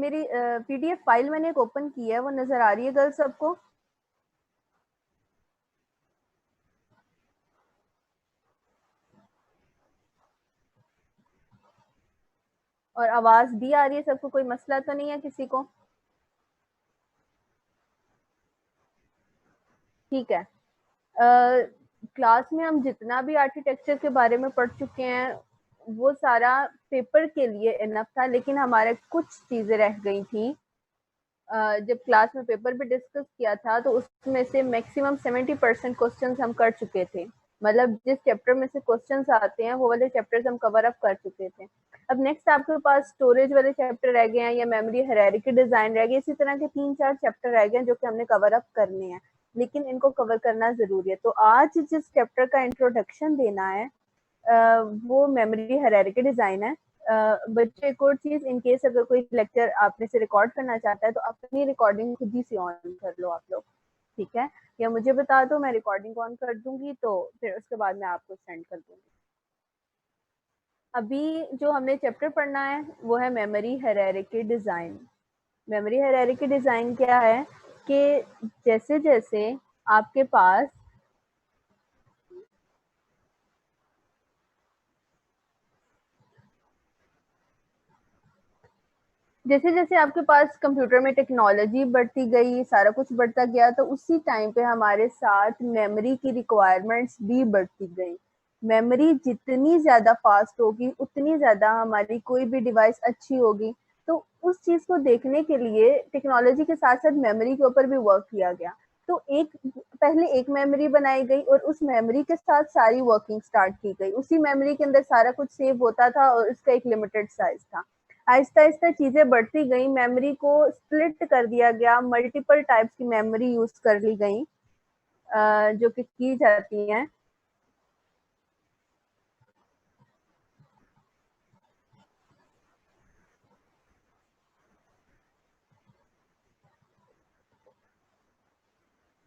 मेरी PDF file मैंने एक ओपन की है, वो नजर आ रही है गर्ल्स सबको? और आवाज भी आ रही है सबको? कोई मसला तो नहीं है किसी को? ठीक है। क्लास में हम जितना भी आर्किटेक्चर के बारे में पढ़ चुके हैं वो सारा पेपर के लिए इनफ था, लेकिन हमारे कुछ चीजें रह गई थी। जब क्लास में पेपर भी डिस्कस किया था तो उसमें से मैक्सिमम 70% क्वेश्चंस हम कर चुके थे। मतलब जिस चैप्टर में से क्वेश्चंस आते हैं वो वाले चैप्टर्स हम कवर अप कर चुके थे। अब नेक्स्ट आपके पास स्टोरेज वाले चैप्टर रह गए हैं या मेमोरी हायरार्की डिजाइन रह गए, इसी तरह के 3-4 चैप्टर रह गए हैं जो कि हमने कवर अप करने हैं, लेकिन इनको कवर करना जरूरी है। तो आज जिस चैप्टर का इंट्रोडक्शन देना है वो मेमोरी हायरार्की डिजाइन है। बच्चे एक और चीज, इन केस अगर कोई लेक्चर आप में से रिकॉर्ड करना चाहता है तो अपनी रिकॉर्डिंग खुद ही से ऑन कर लो आप लोग, ठीक है? या मुझे बता दो, मैं रिकॉर्डिंग ऑन कर दूंगी, तो फिर उसके बाद मैं आपको सेंड कर दूंगी। अभी जो हमने चैप्टर पढ़ना है वो है memory hierarchy design. Memory hierarchy design क्या है कि जैसे जैसे आपके पास जैसे जैसे आपके पास कंप्यूटर में टेक्नोलॉजी बढ़ती गई, सारा कुछ बढ़ता गया, तो उसी टाइम पे हमारे साथ मेमोरी की रिक्वायरमेंट्स भी बढ़ती गई। मेमोरी जितनी ज्यादा फास्ट होगी उतनी ज्यादा हमारी कोई भी डिवाइस अच्छी होगी। तो उस चीज को देखने के लिए टेक्नोलॉजी के साथ साथ मेमोरी के ऊपर भी वर्क किया गया। तो एक पहले एक मेमोरी बनाई गई और उस मेमोरी के साथ सारी वर्किंग स्टार्ट की गई। उसी मेमोरी के अंदर सारा कुछ सेव होता था और उसका एक लिमिटेड साइज था। आहिस्ता आहिस्ता चीजें बढ़ती गई, मेमोरी को स्प्लिट कर दिया गया, मल्टीपल टाइप्स की मेमोरी यूज कर ली गई जो कि की जाती हैं।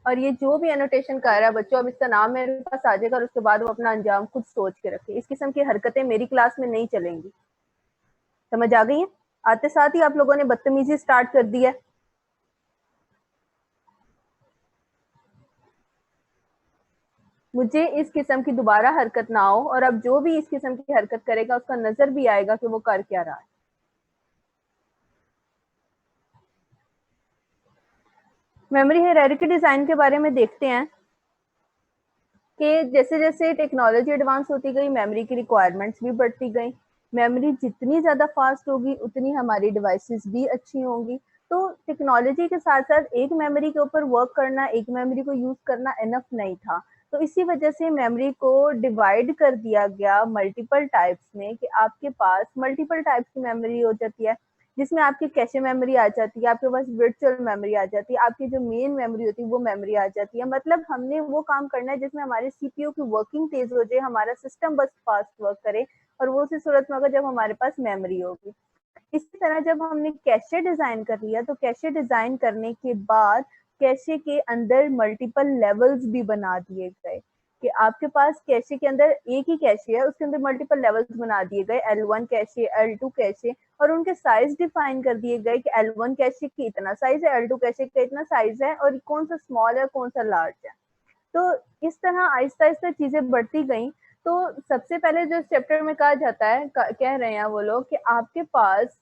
और ये जो भी एनोटेशन कर रहा है बच्चों, अब इसका नाम मेरे पास आ जाएगा और उसके बाद वो अपना अंजाम खुद सोच के रखे। इस किस्म की हरकतें मेरी क्लास में नहीं चलेंगी। समझ आ गई है? आते साथ ही आप लोगों ने बदतमीजी स्टार्ट कर दी है। मुझे इस किस्म की दोबारा हरकत ना हो, और अब जो भी इस किस्म की हरकत करेगा उसका नजर भी आएगा कि वो कर क्या रहा है। मेमोरी हायरार्की डिजाइन के बारे में देखते हैं कि जैसे जैसे टेक्नोलॉजी एडवांस होती गई मेमोरी की रिक्वायरमेंट्स भी बढ़ती गई। मेमोरी जितनी ज़्यादा फास्ट होगी उतनी हमारी डिवाइसेस भी अच्छी होंगी। तो टेक्नोलॉजी के साथ साथ एक मेमोरी के ऊपर वर्क करना, एक मेमोरी को यूज़ करना इनफ नहीं था। तो इसी वजह से मेमोरी को डिवाइड कर दिया गया मल्टीपल टाइप्स में, कि आपके पास मल्टीपल टाइप्स की मेमोरी हो जाती है, जिसमें आपकी कैशे मेमोरी आ जाती है, आपके पास वर्चुअल मेमोरी आ जाती है, आपकी जो मेन मेमोरी होती है वो मेमोरी आ जाती है। मतलब हमने वो काम करना है जिसमें हमारे सीपीयू की वर्किंग तेज हो जाए, हमारा सिस्टम बस फास्ट वर्क करे, और वो उसी सूरत में होगा जब हमारे पास मेमोरी होगी। इसी तरह जब हमने कैशे डिजाइन कर लिया तो कैशे डिजाइन करने के बाद कैशे के अंदर मल्टीपल लेवल्स भी बना दिए गए, कि आपके पास कैशे के अंदर एक ही कैशे है, उसके अंदर मल्टीपल लेवल्स बना दिए गए, L1 कैशे, L2 कैशे, और उनके साइज डिफाइन कर दिए गए कि L1 कैशे की इतना साइज है, L2 कैशे का इतना साइज है, और कौन सा स्मॉल है कौन सा लार्ज है। तो इस तरह आहिस्ता आहिस्ता चीजें बढ़ती गई। तो सबसे पहले जो चैप्टर में कहा जाता है, कह रहे हैं वो लोग कि आपके पास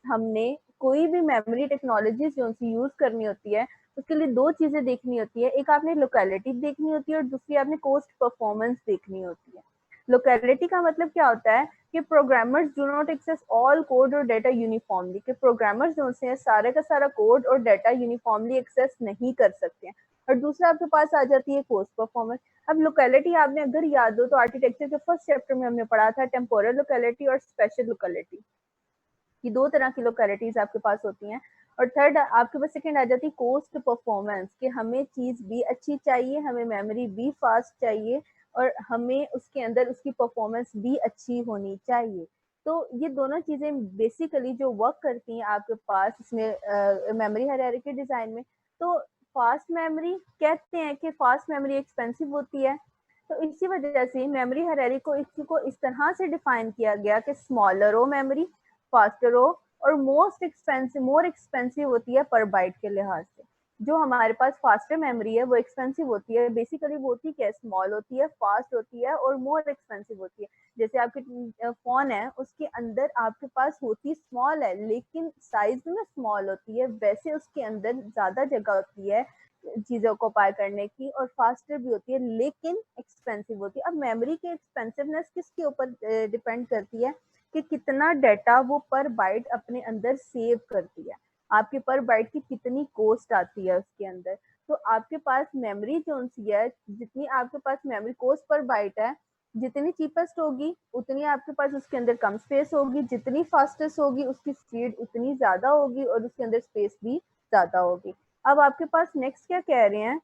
हमने कोई भी मेमोरी टेक्नोलॉजी जो सी यूज करनी होती है उसके लिए दो चीजें देखनी होती है। एक आपने लोकेलिटी देखनी होती है और दूसरी आपने कॉस्ट परफॉर्मेंस देखनी होती है। लोकेलिटी का मतलब क्या होता है कि programmers do not access all code और डाटा यूनिफॉर्मली, कि प्रोग्रामर्स जो से सारे का सारा कोड और डाटा यूनिफॉर्मली एक्सेस नहीं कर सकते हैं। और दूसरा आपके पास आ जाती है कॉस्ट परफॉर्मेंस। अब लोकेलिटी आपने अगर याद हो तो आर्किटेक्चर के फर्स्ट चैप्टर में हमने पढ़ा था टेम्पोरल लोकेलिटी और स्पेशल लोकेलिटी, कि दो तरह की लोकेलिटीज आपके पास होती हैं। और थर्ड आपके पास सेकंड आ जाती है कॉस्ट परफॉर्मेंस, कि हमें चीज भी अच्छी चाहिए, हमें मेमोरी भी फास्ट चाहिए, और हमें उसके अंदर उसकी परफॉर्मेंस भी अच्छी होनी चाहिए। तो ये दोनों चीजें बेसिकली जो वर्क करती हैं आपके पास इसमें मेमोरी हायरार्की डिजाइन में। तो फास्ट मेमोरी कहते हैं कि फास्ट मेमोरी एक्सपेंसिव होती है, तो इसी वजह से मेमोरी हायरार्की को इस तरह से डिफाइन किया गया कि स्मॉलर हो मेमोरी, फास्टर हो, और मोर एक्सपेंसिव होती है पर बाइट के लिहाज से। जो हमारे पास फास्टर मेमोरी है वो एक्सपेंसिव होती है, बेसिकली वो होती है स्मॉल होती है, फास्ट होती है और मोर एक्सपेंसिव होती है। जैसे आपके फोन है उसके अंदर आपके पास होती स्मॉल है लेकिन साइज में स्मॉल होती है, वैसे उसके अंदर ज्यादा जगह होती है चीजों को पार करने की और फास्टर भी होती है लेकिन एक्सपेंसिव होती है। अब मेमोरी की एक्सपेंसिवनेस किसके ऊपर डिपेंड करती है कि कितना डाटा वो पर बाइट अपने अंदर सेव करती है, आपके पर बाइट की कितनी कॉस्ट आती है उसके अंदर। तो आपके पास मेमोरी जो सी है, जितनी आपके पास मेमोरी कॉस्ट पर बाइट है, जितनी चीपेस्ट होगी उतनी आपके पास उसके अंदर कम स्पेस होगी, जितनी फास्टेस्ट होगी उसकी स्पीड उतनी ज्यादा होगी और उसके अंदर स्पेस भी ज्यादा होगी। अब आपके पास नेक्स्ट क्या कह रहे हैं,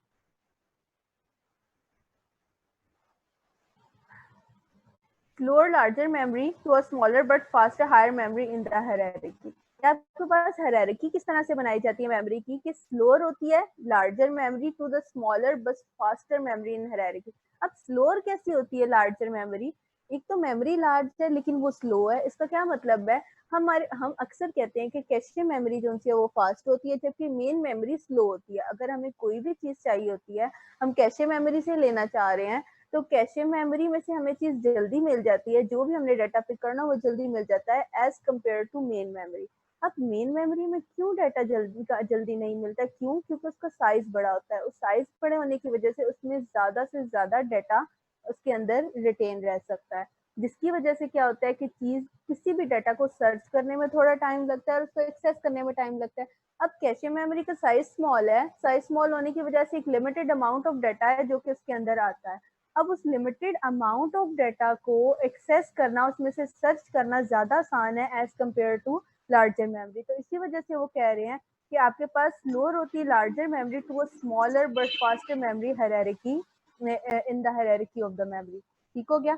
slower larger memory to a smaller but faster higher memory in the hierarchy। आपके पास हायरार्की किस तरह से बनाई जाती है मेमोरी की कि स्लोअर होती है larger memory to the smaller but faster memory in hierarchy. अब स्लोअर कैसी होती है लार्जर मेमोरी, एक तो मेमोरी लार्ज है लेकिन वो स्लो है। इसका क्या मतलब है, हम अक्सर कहते हैं कि कैशे मेमोरी जो है वो फास्ट होती है जबकि मेन मेमोरी स्लो होती है। अगर हमें कोई भी चीज चाहिए होती है, हम कैशे मेमोरी से लेना चाह रहे हैं तो कैशे मेमोरी में से हमें चीज जल्दी मिल जाती है, जो भी हमने डाटा पिक करना वो जल्दी मिल जाता है as compare to main memory. अब मेन मेमोरी में क्यों डाटा जल्दी नहीं मिलता, क्यों? क्योंकि उसका साइज बड़ा होता है, उस साइज बड़े होने की वजह से उसमें ज्यादा से ज्यादा डाटा उसके अंदर रिटेन रह सकता है, जिसकी वजह से क्या होता है कि चीज किसी भी डाटा को सर्च करने में थोड़ा टाइम लगता है और उसको एक्सेस करने में टाइम लगता है। अब कैशे मेमोरी का साइज स्मॉल है, साइज स्मॉल होने की वजह से एक लिमिटेड अमाउंट ऑफ डाटा है जो कि उसके अंदर आता है। अब उस लिमिटेड अमाउंट ऑफ डाटा को एक्सेस करना, उसमें से सर्च करना ज्यादा आसान है as compare to larger memory. तो इसी वजह से वो कह रहे हैं कि आपके पास लोअर होती है larger memory to a smaller but faster memory hierarchy in the hierarchy of the memory. ठीक हो गया।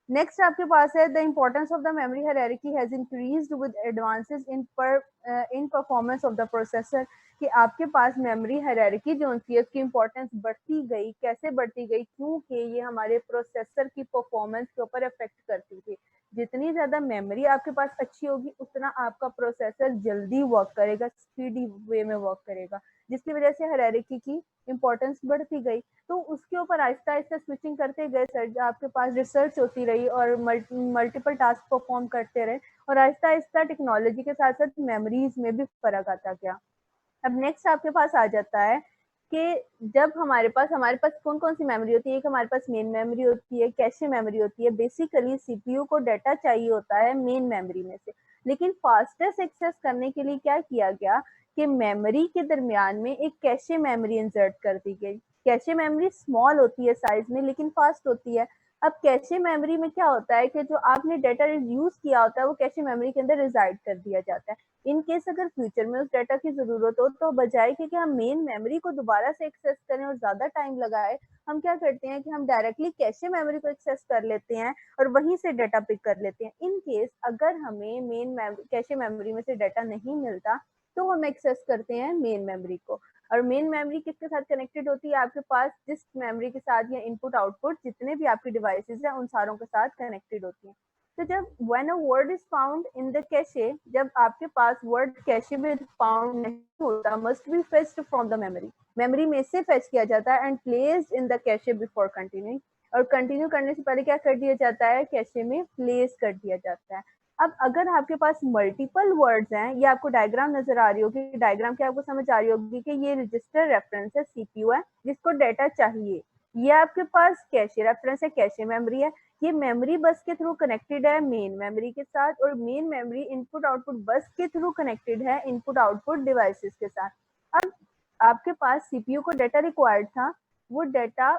नेक्स्ट आपके पास है the importance of the memory hierarchy has increased with advances in performance of the processor. कि आपके पास memory hierarchy जो होती है उसकी इम्पोर्टेंस बढ़ती गई, कैसे बढ़ती गई, क्योंकि ये हमारे प्रोसेसर की परफॉर्मेंस के ऊपर इफेक्ट करती थी। जितनी ज्यादा मेमोरी आपके पास अच्छी होगी उतना आपका प्रोसेसर जल्दी वर्क करेगा, स्पीडी वे में वर्क करेगा, जिसकी वजह से हायरार्की की इम्पोर्टेंस बढ़ती गई। तो उसके ऊपर आहिस्ता आहिस्ता स्विचिंग करते गए सर, आपके पास रिसर्च होती रही और मल्टीपल टास्क परफॉर्म करते रहे और आहिस्ता आहिस्ता टेक्नोलॉजी के साथ साथ मेमोरीज में भी फर्क आता गया। अब नेक्स्ट आपके पास आ जाता है कि जब हमारे पास कौन कौन सी मेमोरी होती है, एक हमारे पास मेन मेमोरी होती है, कैशे मेमोरी होती है। बेसिकली सीपीयू को डाटा चाहिए होता है मेन मेमोरी में से, लेकिन फास्टेस्ट एक्सेस करने के लिए क्या किया गया कि मेमोरी के दरमियान में एक कैशे मेमोरी इंसर्ट कर दी गई। कैशे मेमोरी स्मॉल होती है साइज में लेकिन फास्ट होती है। अब कैशे मेमोरी में क्या होता है कि जो आपने डाटा यूज किया होता है वो कैशे मेमोरी के अंदर रिजाइड कर दिया जाता है। इन केस अगर फ्यूचर में उस डाटा की जरूरत हो तो बजाय कि हम मेन मेमोरी को दोबारा से एक्सेस करें और ज्यादा टाइम लगाए, हम क्या करते हैं कि हम डायरेक्टली कैशे मेमोरी को एक्सेस कर लेते हैं और वहीं से डाटा पिक कर लेते हैं। इन केस अगर हमें कैशे मेमोरी में से डाटा नहीं मिलता तो हम एक्सेस करते हैं मेन मेमोरी को। और मेन मेमोरी किसके साथ कनेक्टेड होती है, आपके पास जिस मेमोरी के साथ या इनपुट आउटपुट जितने भी आपके डिवाइसेस हैं उन सारों के साथ कनेक्टेड होती है। तो जब when a word is found in the cache, जब आपके पास वर्ड कैशे में फाउंड नहीं होता, must be fetched from the memory, memory में से फेच किया जाता है and placed in the cache before continuing. और कंटिन्यू करने से पहले क्या कर दिया जाता है, कैशे में प्लेस कर दिया जाता है। अब अगर आपके पास मल्टीपल वर्ड्स हैं, ये आपको डायग्राम नजर आ रही होगी, डायग्राम के आपको समझ आ रही होगी कि ये रजिस्टर रेफरेंस है, सीपीयू है जिसको डाटा चाहिए। ये आपके पास कैशे रेफरेंस है, कैशे मेमोरी है। ये मेमोरी बस के थ्रू कनेक्टेड है मेन मेमोरी के साथ और मेन मेमोरी इनपुट आउटपुट बस के थ्रू कनेक्टेड है इनपुट आउटपुट डिवाइसेस के साथ। अब आपके पास सीपीयू को डाटा रिक्वायर्ड था, वो डाटा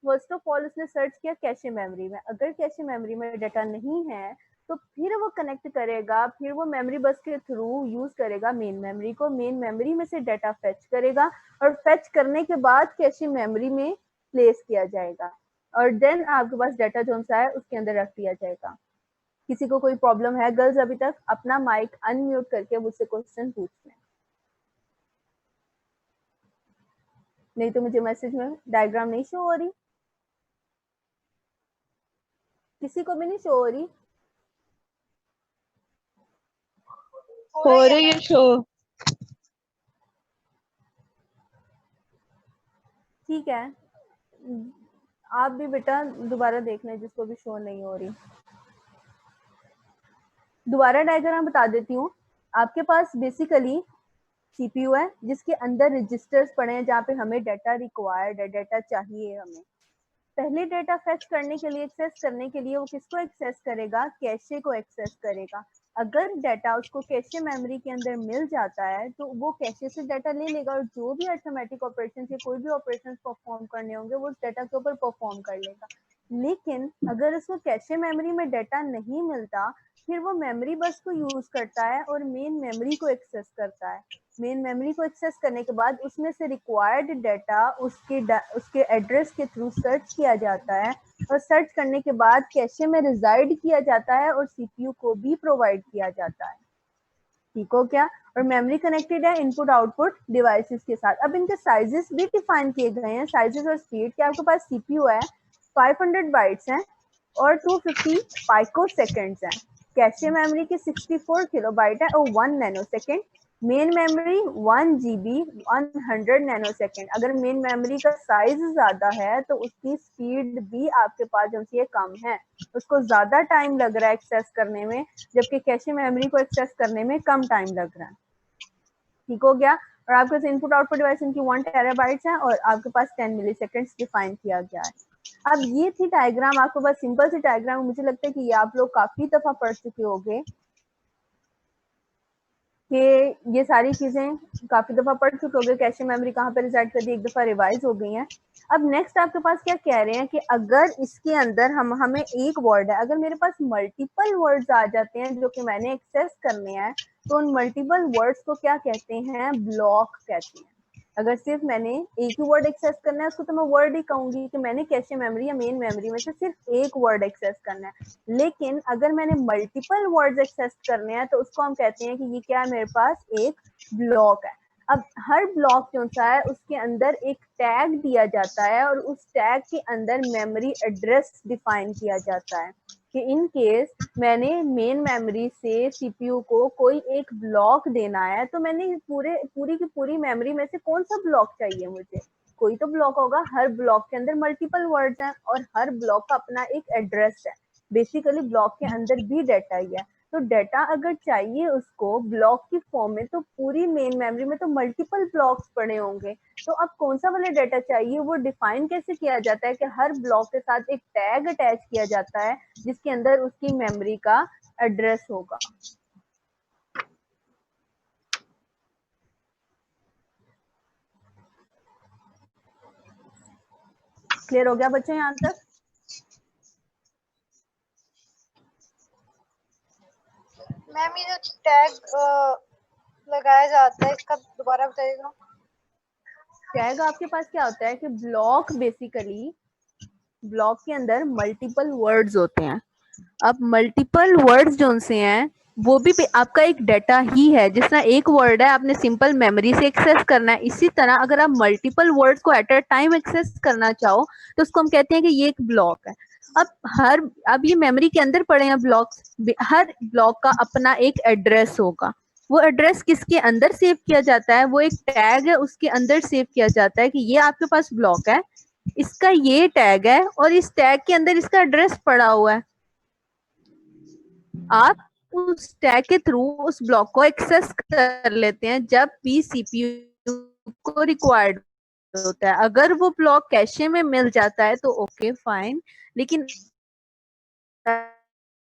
फर्स्ट ऑफ ऑल उसने सर्च किया कैशे मेमोरी में। अगर कैशे मेमोरी में डाटा नहीं है तो फिर वो कनेक्ट करेगा, फिर वो मेमोरी बस के थ्रू यूज करेगा मेन मेमोरी को, मेन मेमोरी में से डाटा फेच करेगा और फेच करने के बाद कैशे मेमोरी में प्लेस किया जाएगा और देन आपके पास डाटा जो सा है उसके अंदर रख दिया जाएगा। किसी को कोई प्रॉब्लम है गर्ल्स अभी तक, अपना माइक अनम्यूट करके मुझसे क्वेश्चन पूछ लें, नहीं तो मुझे मैसेज में डायग्राम नहीं शो हो रही, किसी को भी नहीं शो हो रही। हो रही है शो। ठीक है, आप भी बेटा दोबारा देख लें जिसको भी शो नहीं हो रही। दोबारा डायग्राम बता देती हूँ। आपके पास बेसिकली सीपीयू है जिसके अंदर रजिस्टर्स पड़े हैं जहाँ पे हमें डाटा रिक्वायर्ड है, डाटा चाहिए हमें। पहले डेटा फेच करने के लिए, एक्सेस करने के लिए वो किसको एक्सेस करेगा? कैशे को एक्सेस करेगा। अगर डाटा उसको कैशे मेमोरी के अंदर मिल जाता है तो वो कैशे से डाटा ले लेगा और जो भी अर्थमेटिक ऑपरेशन या कोई भी ऑपरेशन परफॉर्म करने होंगे वो उस डाटा के ऊपर परफॉर्म कर लेगा। लेकिन अगर उसको कैशे मेमोरी में डाटा नहीं मिलता, फिर वो मेमोरी बस को यूज करता है और मेन मेमोरी को एक्सेस करता है। मेन मेमोरी को एक्सेस करने के बाद उसमें से रिक्वायर्ड डाटा उसके एड्रेस के थ्रू सर्च किया जाता है और सर्च करने के बाद कैशे में रिजाइड किया जाता है और सीपीयू को भी प्रोवाइड किया जाता है। ठीक हो क्या? और मेमोरी कनेक्टेड है इनपुट आउटपुट डिवाइसेस के साथ। अब इनके साइजेस भी डिफाइन किए गए हैं, साइजेस और स्पीड के। आपके पास सीपीयू है 500 बाइट्स हैं और 250 पाइको सेकेंड्स हैं। कैशे मेमोरी की 64 किलोबाइट है और 1 nanosecond. Main memory 1 GB 100 nanosecond. अगर मेन मेमोरी का साइज ज्यादा है तो उसकी स्पीड भी आपके पास जो है कम है, उसको ज्यादा टाइम लग रहा है एक्सेस करने में, जबकि कैशे मेमोरी को एक्सेस करने में कम टाइम लग रहा है। ठीक हो गया? और आपके पास इनपुट आउटपुट डिवाइस इनकी 1 टेराबाइट्स है और आपके पास 10 मिली सेकेंड्स डिफाइन किया गया है। अब ये थी डायग्राम, आपके पास सिंपल सी डायग्राम। मुझे लगता है कि ये आप लोग काफी दफा पढ़ चुके होंगे कि ये सारी चीजें काफी दफा पढ़ चुके होंगे। कैशे मेमोरी कहाँ पे रिजाइड करती है, एक दफा रिवाइज हो गई है। अब नेक्स्ट आपके पास क्या कह रहे हैं कि अगर इसके अंदर हमें एक वर्ड है, अगर मेरे पास मल्टीपल वर्ड्स आ जाते हैं जो कि मैंने एक्सेस करने हैं, तो उन मल्टीपल वर्ड्स को क्या कहते हैं? ब्लॉक कहते हैं। अगर सिर्फ मैंने एक ही वर्ड एक्सेस करना है उसको तो मैं वर्ड ही कहूंगी कि मैंने कैशे मेमोरी या मेन मेमोरी में से सिर्फ एक वर्ड एक्सेस करना है। लेकिन अगर मैंने मल्टीपल वर्ड्स एक्सेस करने हैं तो उसको हम कहते हैं कि ये क्या है? मेरे पास एक ब्लॉक है। अब हर ब्लॉक जो सा है उसके अंदर एक टैग दिया जाता है और उस टैग के अंदर मेमोरी एड्रेस डिफाइन किया जाता है कि इन केस मैंने मेन मेमोरी से सीपीयू को कोई एक ब्लॉक देना है तो मैंने पूरी की पूरी मेमोरी में से कौन सा ब्लॉक चाहिए मुझे? कोई तो ब्लॉक होगा। हर ब्लॉक के अंदर मल्टीपल वर्ड्स हैं और हर ब्लॉक का अपना एक एड्रेस है। बेसिकली ब्लॉक के अंदर भी डाटा ही है। तो डाटा अगर चाहिए उसको ब्लॉक की फॉर्म में तो पूरी मेन मेमोरी में तो मल्टीपल ब्लॉक्स पड़े होंगे। तो अब कौन सा वाला डाटा चाहिए वो डिफाइन कैसे किया जाता है कि हर ब्लॉक के साथ एक टैग अटैच किया जाता है जिसके अंदर उसकी मेमोरी का एड्रेस होगा। क्लियर हो गया बच्चों यहाँ तक? मैम ये जो टैग लगाया जाता है इसका दोबारा बताइएगा। टैग आपके पास क्या होता है कि ब्लॉक बेसिकली ब्लॉक के अंदर मल्टीपल वर्ड्स होते हैं। अब मल्टीपल वर्ड्स जो से हैं वो भी आपका एक डाटा ही है। जिस तरह एक वर्ड है आपने सिंपल मेमोरी से एक्सेस करना है, इसी तरह अगर आप मल्टीपल वर्ड्स को एट अ टाइम एक्सेस करना चाहो तो उसको हम कहते हैं कि ये एक ब्लॉक है। अब ये मेमोरी के अंदर पड़े हैं ब्लॉक्स, हर ब्लॉक का अपना एक एड्रेस होगा। वो एड्रेस किसके अंदर सेव किया जाता है? वो एक टैग है उसके अंदर सेव किया जाता है कि ये आपके पास ब्लॉक है, इसका ये टैग है और इस टैग के अंदर इसका एड्रेस पड़ा हुआ है। आप उस टैग के थ्रू उस ब्लॉक को एक्सेस कर लेते हैं जब भी सीपीयू को रिक्वायर्ड होता है। अगर वो ब्लॉक कैशे में मिल जाता है तो ओके फाइन, लेकिन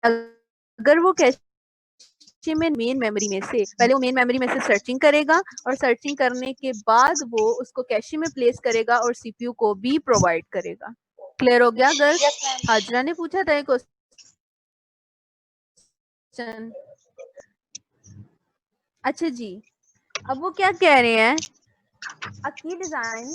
अगर वो कैशे में मेन मेमोरी में से पहले वो मेन मेमोरी में से सर्चिंग करेगा और सर्चिंग करने के बाद वो उसको कैशे में प्लेस करेगा और सीपीयू को भी प्रोवाइड करेगा। क्लियर हो गया गर्ल्स? Yes ma'am. हाजरा ने पूछा था एक क्वेश्चन। अच्छा जी, अब वो क्या कह रहे हैं? A key design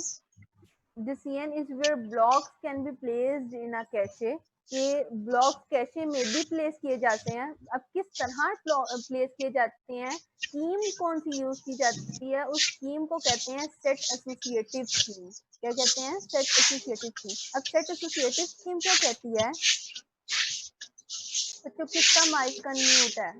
decision is where blocks can be placed in a cache। कि ब्लॉक्स कैशे में भी प्लेस किए जाते हैं। अब किस तरह प्लेस किए जाते हैं, स्कीम कौन सी यूज की जाती है? उस स्कीम को कहते हैं सेट एसोसिएटिव स्कीम। क्या कहते हैं? Set associative scheme. अब सेट एसोसिएटिव स्कीम क्या कहती है? बच्चों किसका माइक अनम्यूट है?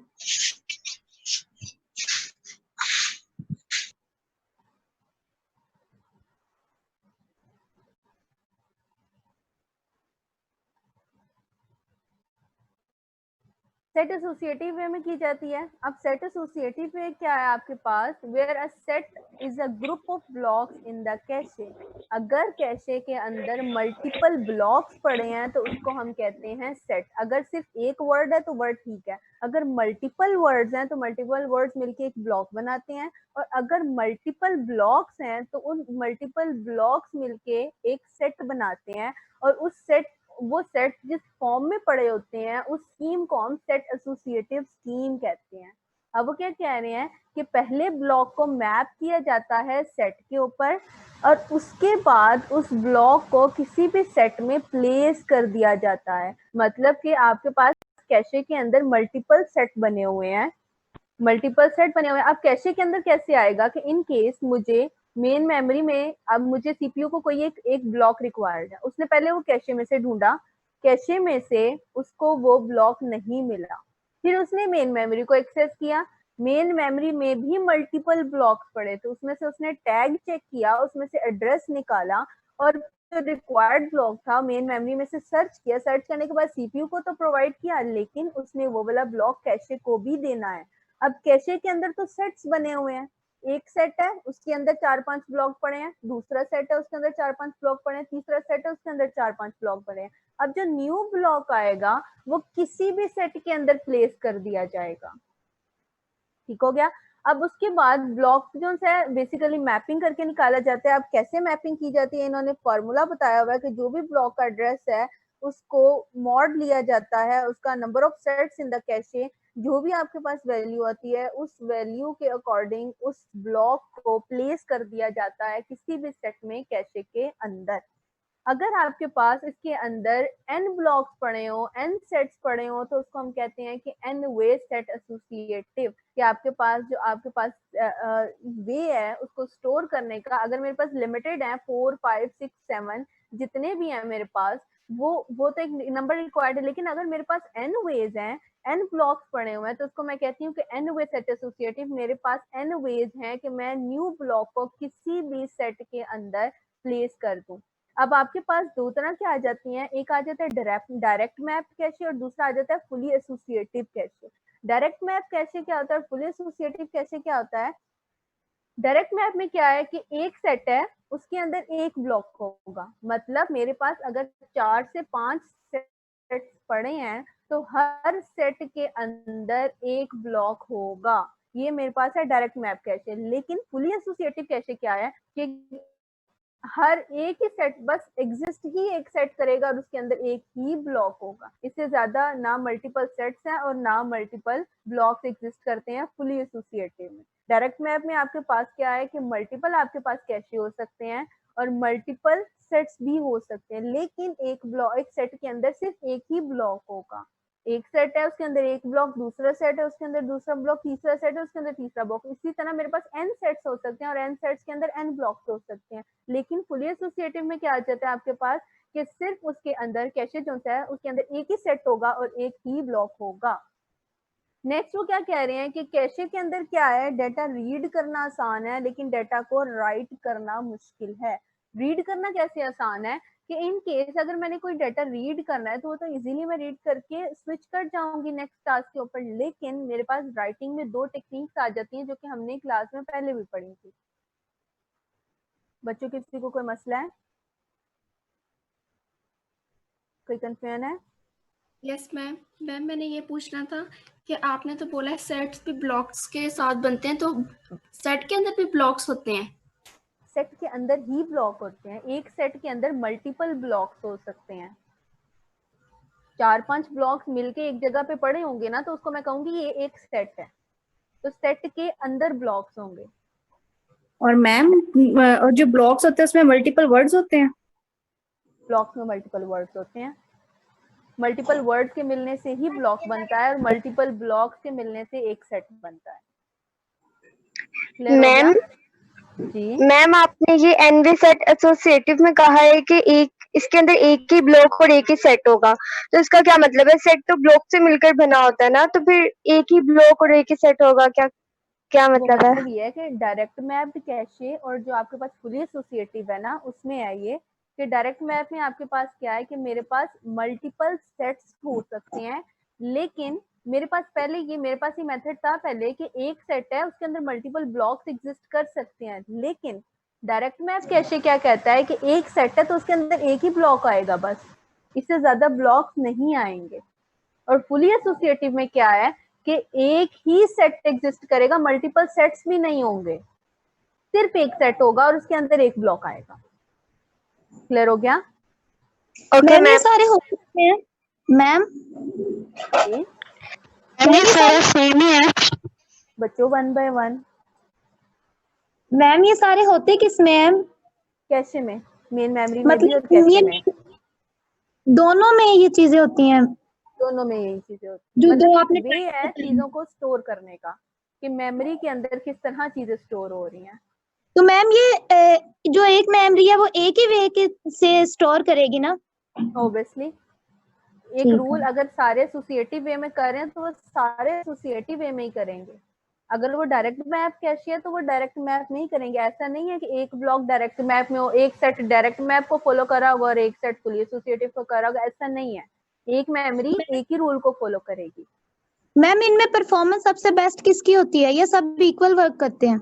सेट एसोसिएटिव वे में की जाती है। अब सेट एसोसिएटिव वे क्या है आपके पास, where a set is a group of blocks in the cache. अगर कैशे के अंदर मल्टीपल ब्लॉक्स पड़े हैं तो उसको हम कहते हैं सेट। अगर सिर्फ एक वर्ड है तो वर्ड ठीक है, अगर मल्टीपल वर्ड्स हैं तो मल्टीपल वर्ड्स मिलके एक ब्लॉक बनाते हैं, और अगर मल्टीपल ब्लॉक्स हैं तो उन मल्टीपल ब्लॉक्स मिलके एक सेट बनाते हैं, और उस सेट, वो सेट जिस फॉर्म में पड़े होते हैं उस स्कीम को हम सेट एसोसिएटिव स्कीम कहते हैं। अब वो क्या कह रहे हैं कि पहले ब्लॉक को मैप किया जाता है सेट के ऊपर, और उसके बाद उस ब्लॉक को किसी भी सेट में प्लेस कर दिया जाता है। मतलब कि आपके पास कैशे के अंदर मल्टीपल सेट बने हुए हैं, मल्टीपल सेट बने हुए हैं। अब कैशे के अंदर कैसे आएगा कि इन केस मुझे मेन मेमोरी में, अब मुझे सीपीयू को कोई एक ब्लॉक रिक्वायर्ड है, उसने पहले वो कैशे में से ढूंढा, कैशे में से उसको वो ब्लॉक नहीं मिला, फिर उसने मेन मेमोरी को एक्सेस किया, मेन मेमोरी में भी मल्टीपल ब्लॉक्स पड़े, तो उसमें से उसने टैग चेक किया, उसमें से एड्रेस निकाला, और जो रिक्वायर्ड ब्लॉक था मेन मेमोरी में से सर्च किया, सर्च करने के बाद सीपीयू को तो प्रोवाइड किया, लेकिन उसने वो वाला ब्लॉक कैशे को भी देना है। अब कैशे के अंदर तो सेट्स बने हुए हैं, एक सेट है उसके अंदर 4-5 ब्लॉक पड़े हैं, दूसरा सेट है उसके अंदर 4-5 ब्लॉक पड़े हैं, तीसरा सेट है उसके अंदर 4-5 ब्लॉक पड़े हैं। अब जो न्यू ब्लॉक आएगा वो किसी भी सेट के अंदर प्लेस कर दिया जाएगा। ठीक हो गया। अब उसके बाद ब्लॉक जो है बेसिकली मैपिंग करके निकाला जाता है। अब कैसे मैपिंग की जाती है, इन्होंने फॉर्मूला बताया हुआ है कि जो भी ब्लॉक का एड्रेस है उसको मॉड लिया जाता है, उसका number of sets in the cache, जो भी आपके पास वैल्यू आती है उस वैल्यू के अकॉर्डिंग उस ब्लॉक को प्लेस कर दिया जाता है किसी भी सेट में कैशे के अंदर। अगर आपके पास इसके अंदर n ब्लॉक्स पड़े हो, n सेट्स पड़े हो, तो उसको हम कहते हैं कि n वे सेट एसोसिएटिव, कि आपके पास जो आपके पास वे है उसको स्टोर करने का, अगर मेरे पास लिमिटेड है 4 5 6 7 जितने भी हैं मेरे पास, वो तो एक नंबर रिक्वायर्ड है, लेकिन अगर मेरे पास n वेज हैं, n ब्लॉक्स पड़े हुए हैं, तो उसको मैं कहती हूँ कि n वे सेट एसोसिएटिव, मेरे पास n वेज हैं कि मैं न्यू ब्लॉक को किसी भी सेट के अंदर प्लेस कर दूं। अब आपके पास दो तरह की आ जाती हैं, एक आ जाता है डायरेक्ट मैप कैशे, और दूसरा आ जाता है fully associative cache. Direct map cache क्या होता है, फुली एसोसिएटिव कैशे क्या होता है। डायरेक्ट मैप में क्या है कि एक सेट है उसके अंदर एक ब्लॉक होगा, मतलब मेरे पास अगर 4 से 5 सेट पड़े हैं तो हर सेट के अंदर एक ब्लॉक होगा, ये मेरे पास है डायरेक्ट मैप कैशे। लेकिन फुली एसोसिएटिव कैशे क्या है कि हर एक ही सेट बस एग्जिस्ट ही एक सेट करेगा और उसके अंदर एक ही ब्लॉक होगा, इससे ज्यादा ना मल्टीपल सेट्स हैं और ना मल्टीपल ब्लॉक्स एग्जिस्ट करते हैं फुली एसोसिएटिव में। डायरेक्ट मैप में आपके पास क्या है कि मल्टीपल आपके पास कैशे हो सकते हैं और मल्टीपल सेट्स भी हो सकते हैं, लेकिन एक सेट के अंदर सिर्फ एक ही ब्लॉक होगा। एक सेट है उसके अंदर एक ब्लॉक, दूसरा सेट है उसके अंदर दूसरा ब्लॉक, तीसरा सेट है उसके अंदर तीसरा ब्लॉक, इसी तरह मेरे पास n सेट्स हो सकते हैं और n सेट्स के अंदर n ब्लॉक्स हो सकते हैं। लेकिन फुली एसोसिएटिव में क्या आ जाता है आपके पास कि सिर्फ उसके अंदर कैशे जो है उसके अंदर एक ही सेट होगा और एक ही ब्लॉक होगा। नेक्स्ट वो क्या कह रहे हैं कि कैशे के अंदर क्या है, डेटा रीड करना आसान है लेकिन डेटा को राइट करना मुश्किल है। रीड करना कैसे आसान है कि इन केस अगर मैंने कोई डाटा रीड करना है तो वो तो इजीली मैं रीड करके स्विच कर जाऊंगी नेक्स्ट टास्क के ऊपर, लेकिन मेरे पास राइटिंग में दो टेक्निक्स आ जाती हैं जो कि हमने क्लास में पहले भी पढ़ी थी। बच्चों किसी को कोई मसला है, कोई कंफ्यूजन है? Yes ma'am. मैम मैंने ये पूछना था कि आपने तो बोला है सेट्स भी ब्लॉक्स के साथ बनते हैं, तो सेट के अंदर भी ब्लॉक्स होते हैं? सेट के अंदर ही ब्लॉक होते हैं, एक सेट के अंदर मल्टीपल ब्लॉक्स हो सकते हैं। 4-5 ब्लॉक्स मिलके एक जगह पे पड़े होंगे ना तो उसको मैं कहूंगी ये एक सेट है, तो सेट के अंदर ब्लॉक्स होंगे। और मैम और जो ब्लॉक्स होते हैं उसमें मल्टीपल वर्ड्स होते हैं? ब्लॉक्स में मल्टीपल वर्ड्स होते हैं, मल्टीपल वर्ड्स के मिलने से ही ब्लॉक बनता है और मल्टीपल ब्लॉक्स के मिलने से एक सेट बनता है। क्लियर हो गया? जी मैम आपने ये एनवी सेट एसोसिएटिव में कहा है कि एक इसके अंदर एक ही ब्लॉक और एक ही सेट होगा, तो इसका क्या मतलब है? सेट तो ब्लॉक से मिलकर बना होता है ना, तो फिर एक ही ब्लॉक और एक ही सेट होगा, क्या क्या वो मतलब है? मतलब ये है कि डायरेक्ट मैप्ड कैशे और जो आपके पास फुली एसोसिएटिव है ना उसमें है ये कि डायरेक्ट मैप में आपके पास क्या है कि मेरे पास मल्टीपल सेट्स हो सकते हैं, लेकिन मेरे पास पहले मेरे पास ये मेथड था पहले कि एक सेट है उसके अंदर मल्टीपल ब्लॉक्स एग्जिस्ट कर सकते हैं, लेकिन डायरेक्ट मैप कैशे क्या कहता है कि एक सेट है तो उसके अंदर एक ही ब्लॉक आएगा, बस इससे ज्यादा ब्लॉक्स नहीं आएंगे। और फुली एसोसिएटिव में क्या है कि एक ही सेट एग्जिस्ट करेगा, मल्टीपल सेट्स भी नहीं होंगे, सिर्फ एक सेट होगा और उसके अंदर एक ब्लॉक आएगा। क्लियर हो गया? ओके मैम ये मैम। सारे होते हैं मैम, ये सारा सेम ही है। बच्चों 1 by 1 मैम ये सारे होते किसमें है? कैशे में, मेन मेमोरी में भी और मतलब कैशे ये में, दोनों में ये चीजें होती हैं दोनों में यही चीजें होती जो हैं। दो मतलब आपने एक वे है चीजों को स्टोर करने का कि मेमोरी के अंदर किस तरह चीजें स्टोर हो रही हैं। तो मैम ये जो एक मेमोरी है वो एक ही वे के से स्टोर करेगी ना? ऑब्वियसली एक ठीक रूल है। अगर सारे एसोसिएटिव वे में कर रहे हैं तो वो सारे एसोसिएटिव वे में ही करेंगे। अगर वो डायरेक्ट मैप कैशे है तो वो डायरेक्ट मैप नहीं करेंगे। ऐसा नहीं है कि एक ब्लॉक डायरेक्ट मैप में हो, एक सेट डायरेक्ट मैप को फॉलो करा होगा और एक सेट फुली एसोसिएटिव को करा होगा, ऐसा नहीं है। एक मेमोरी एक ही रूल को फॉलो करेगी। मैम इनमें परफॉर्मेंस सबसे बेस्ट किसकी होती है या सब इक्वल वर्क करते हैं?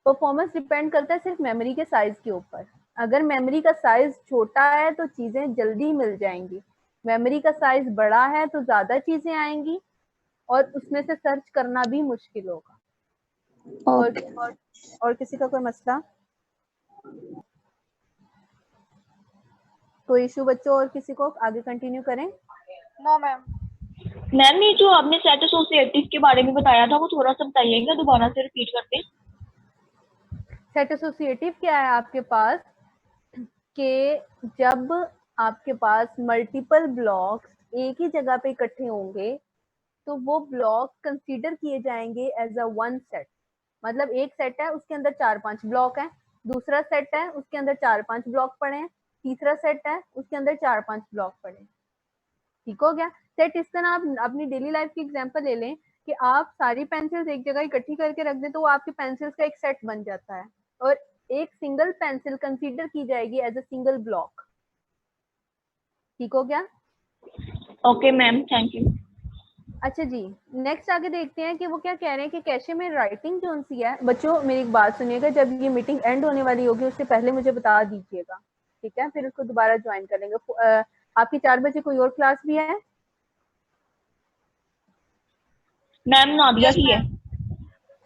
परफॉर्मेंस डिपेंड करता है सिर्फ मेमोरी के साइज के ऊपर। अगर मेमोरी का साइज छोटा है तो चीजें जल्दी मिल जाएंगी, मेमोरी का साइज बड़ा है तो ज्यादा चीजें आएंगी और उसमें से सर्च करना भी मुश्किल होगा। और किसी का कोई मसला, कोई इशू बच्चों? और किसी को आगे कंटिन्यू करें? No ma'am. मैम ये जो आपने सेट एसोसिएटिव के बारे में बताया था वो थोड़ा सा बताइएगा, दोबारा से रिपीट करते। सेट एसोसिएटिव क्या है आपके पास कि जब आपके पास मल्टीपल ब्लॉक्स एक ही जगह पे इकट्ठे होंगे तो वो ब्लॉक कंसीडर किए जाएंगे एज अ वन सेट। मतलब एक सेट है उसके अंदर 4-5 ब्लॉक हैं, दूसरा सेट है उसके अंदर 4-5 ब्लॉक पड़े हैं, तीसरा सेट है उसके अंदर 4-5 ब्लॉक पड़े हैं। ठीक हो गया? सेट इस तरह आप अपनी डेली लाइफ की एग्जांपल ले लें कि आप सारी पेंसिल्स एक जगह इकट्ठी करके रख दें तो वो आपकी पेंसिल्स का एक सेट बन जाता है और एक सिंगल पेंसिल कंसीडर की जाएगी एज अ सिंगल ब्लॉक। ठीक हो गया? Okay ma'am, thank you. अच्छा जी, नेक्स्ट आगे देखते हैं कि वो क्या कह रहे हैं कि कैशे में राइटिंग कौन सी है। बच्चों मेरी एक बात सुनिएगा, जब ये मीटिंग एंड होने वाली होगी उससे पहले मुझे बता दीजिएगा, ठीक है? फिर उसको दोबारा ज्वाइन कर लेंगे। आपकी 4 बजे कोई और क्लास भी है? मैम नादिया की है।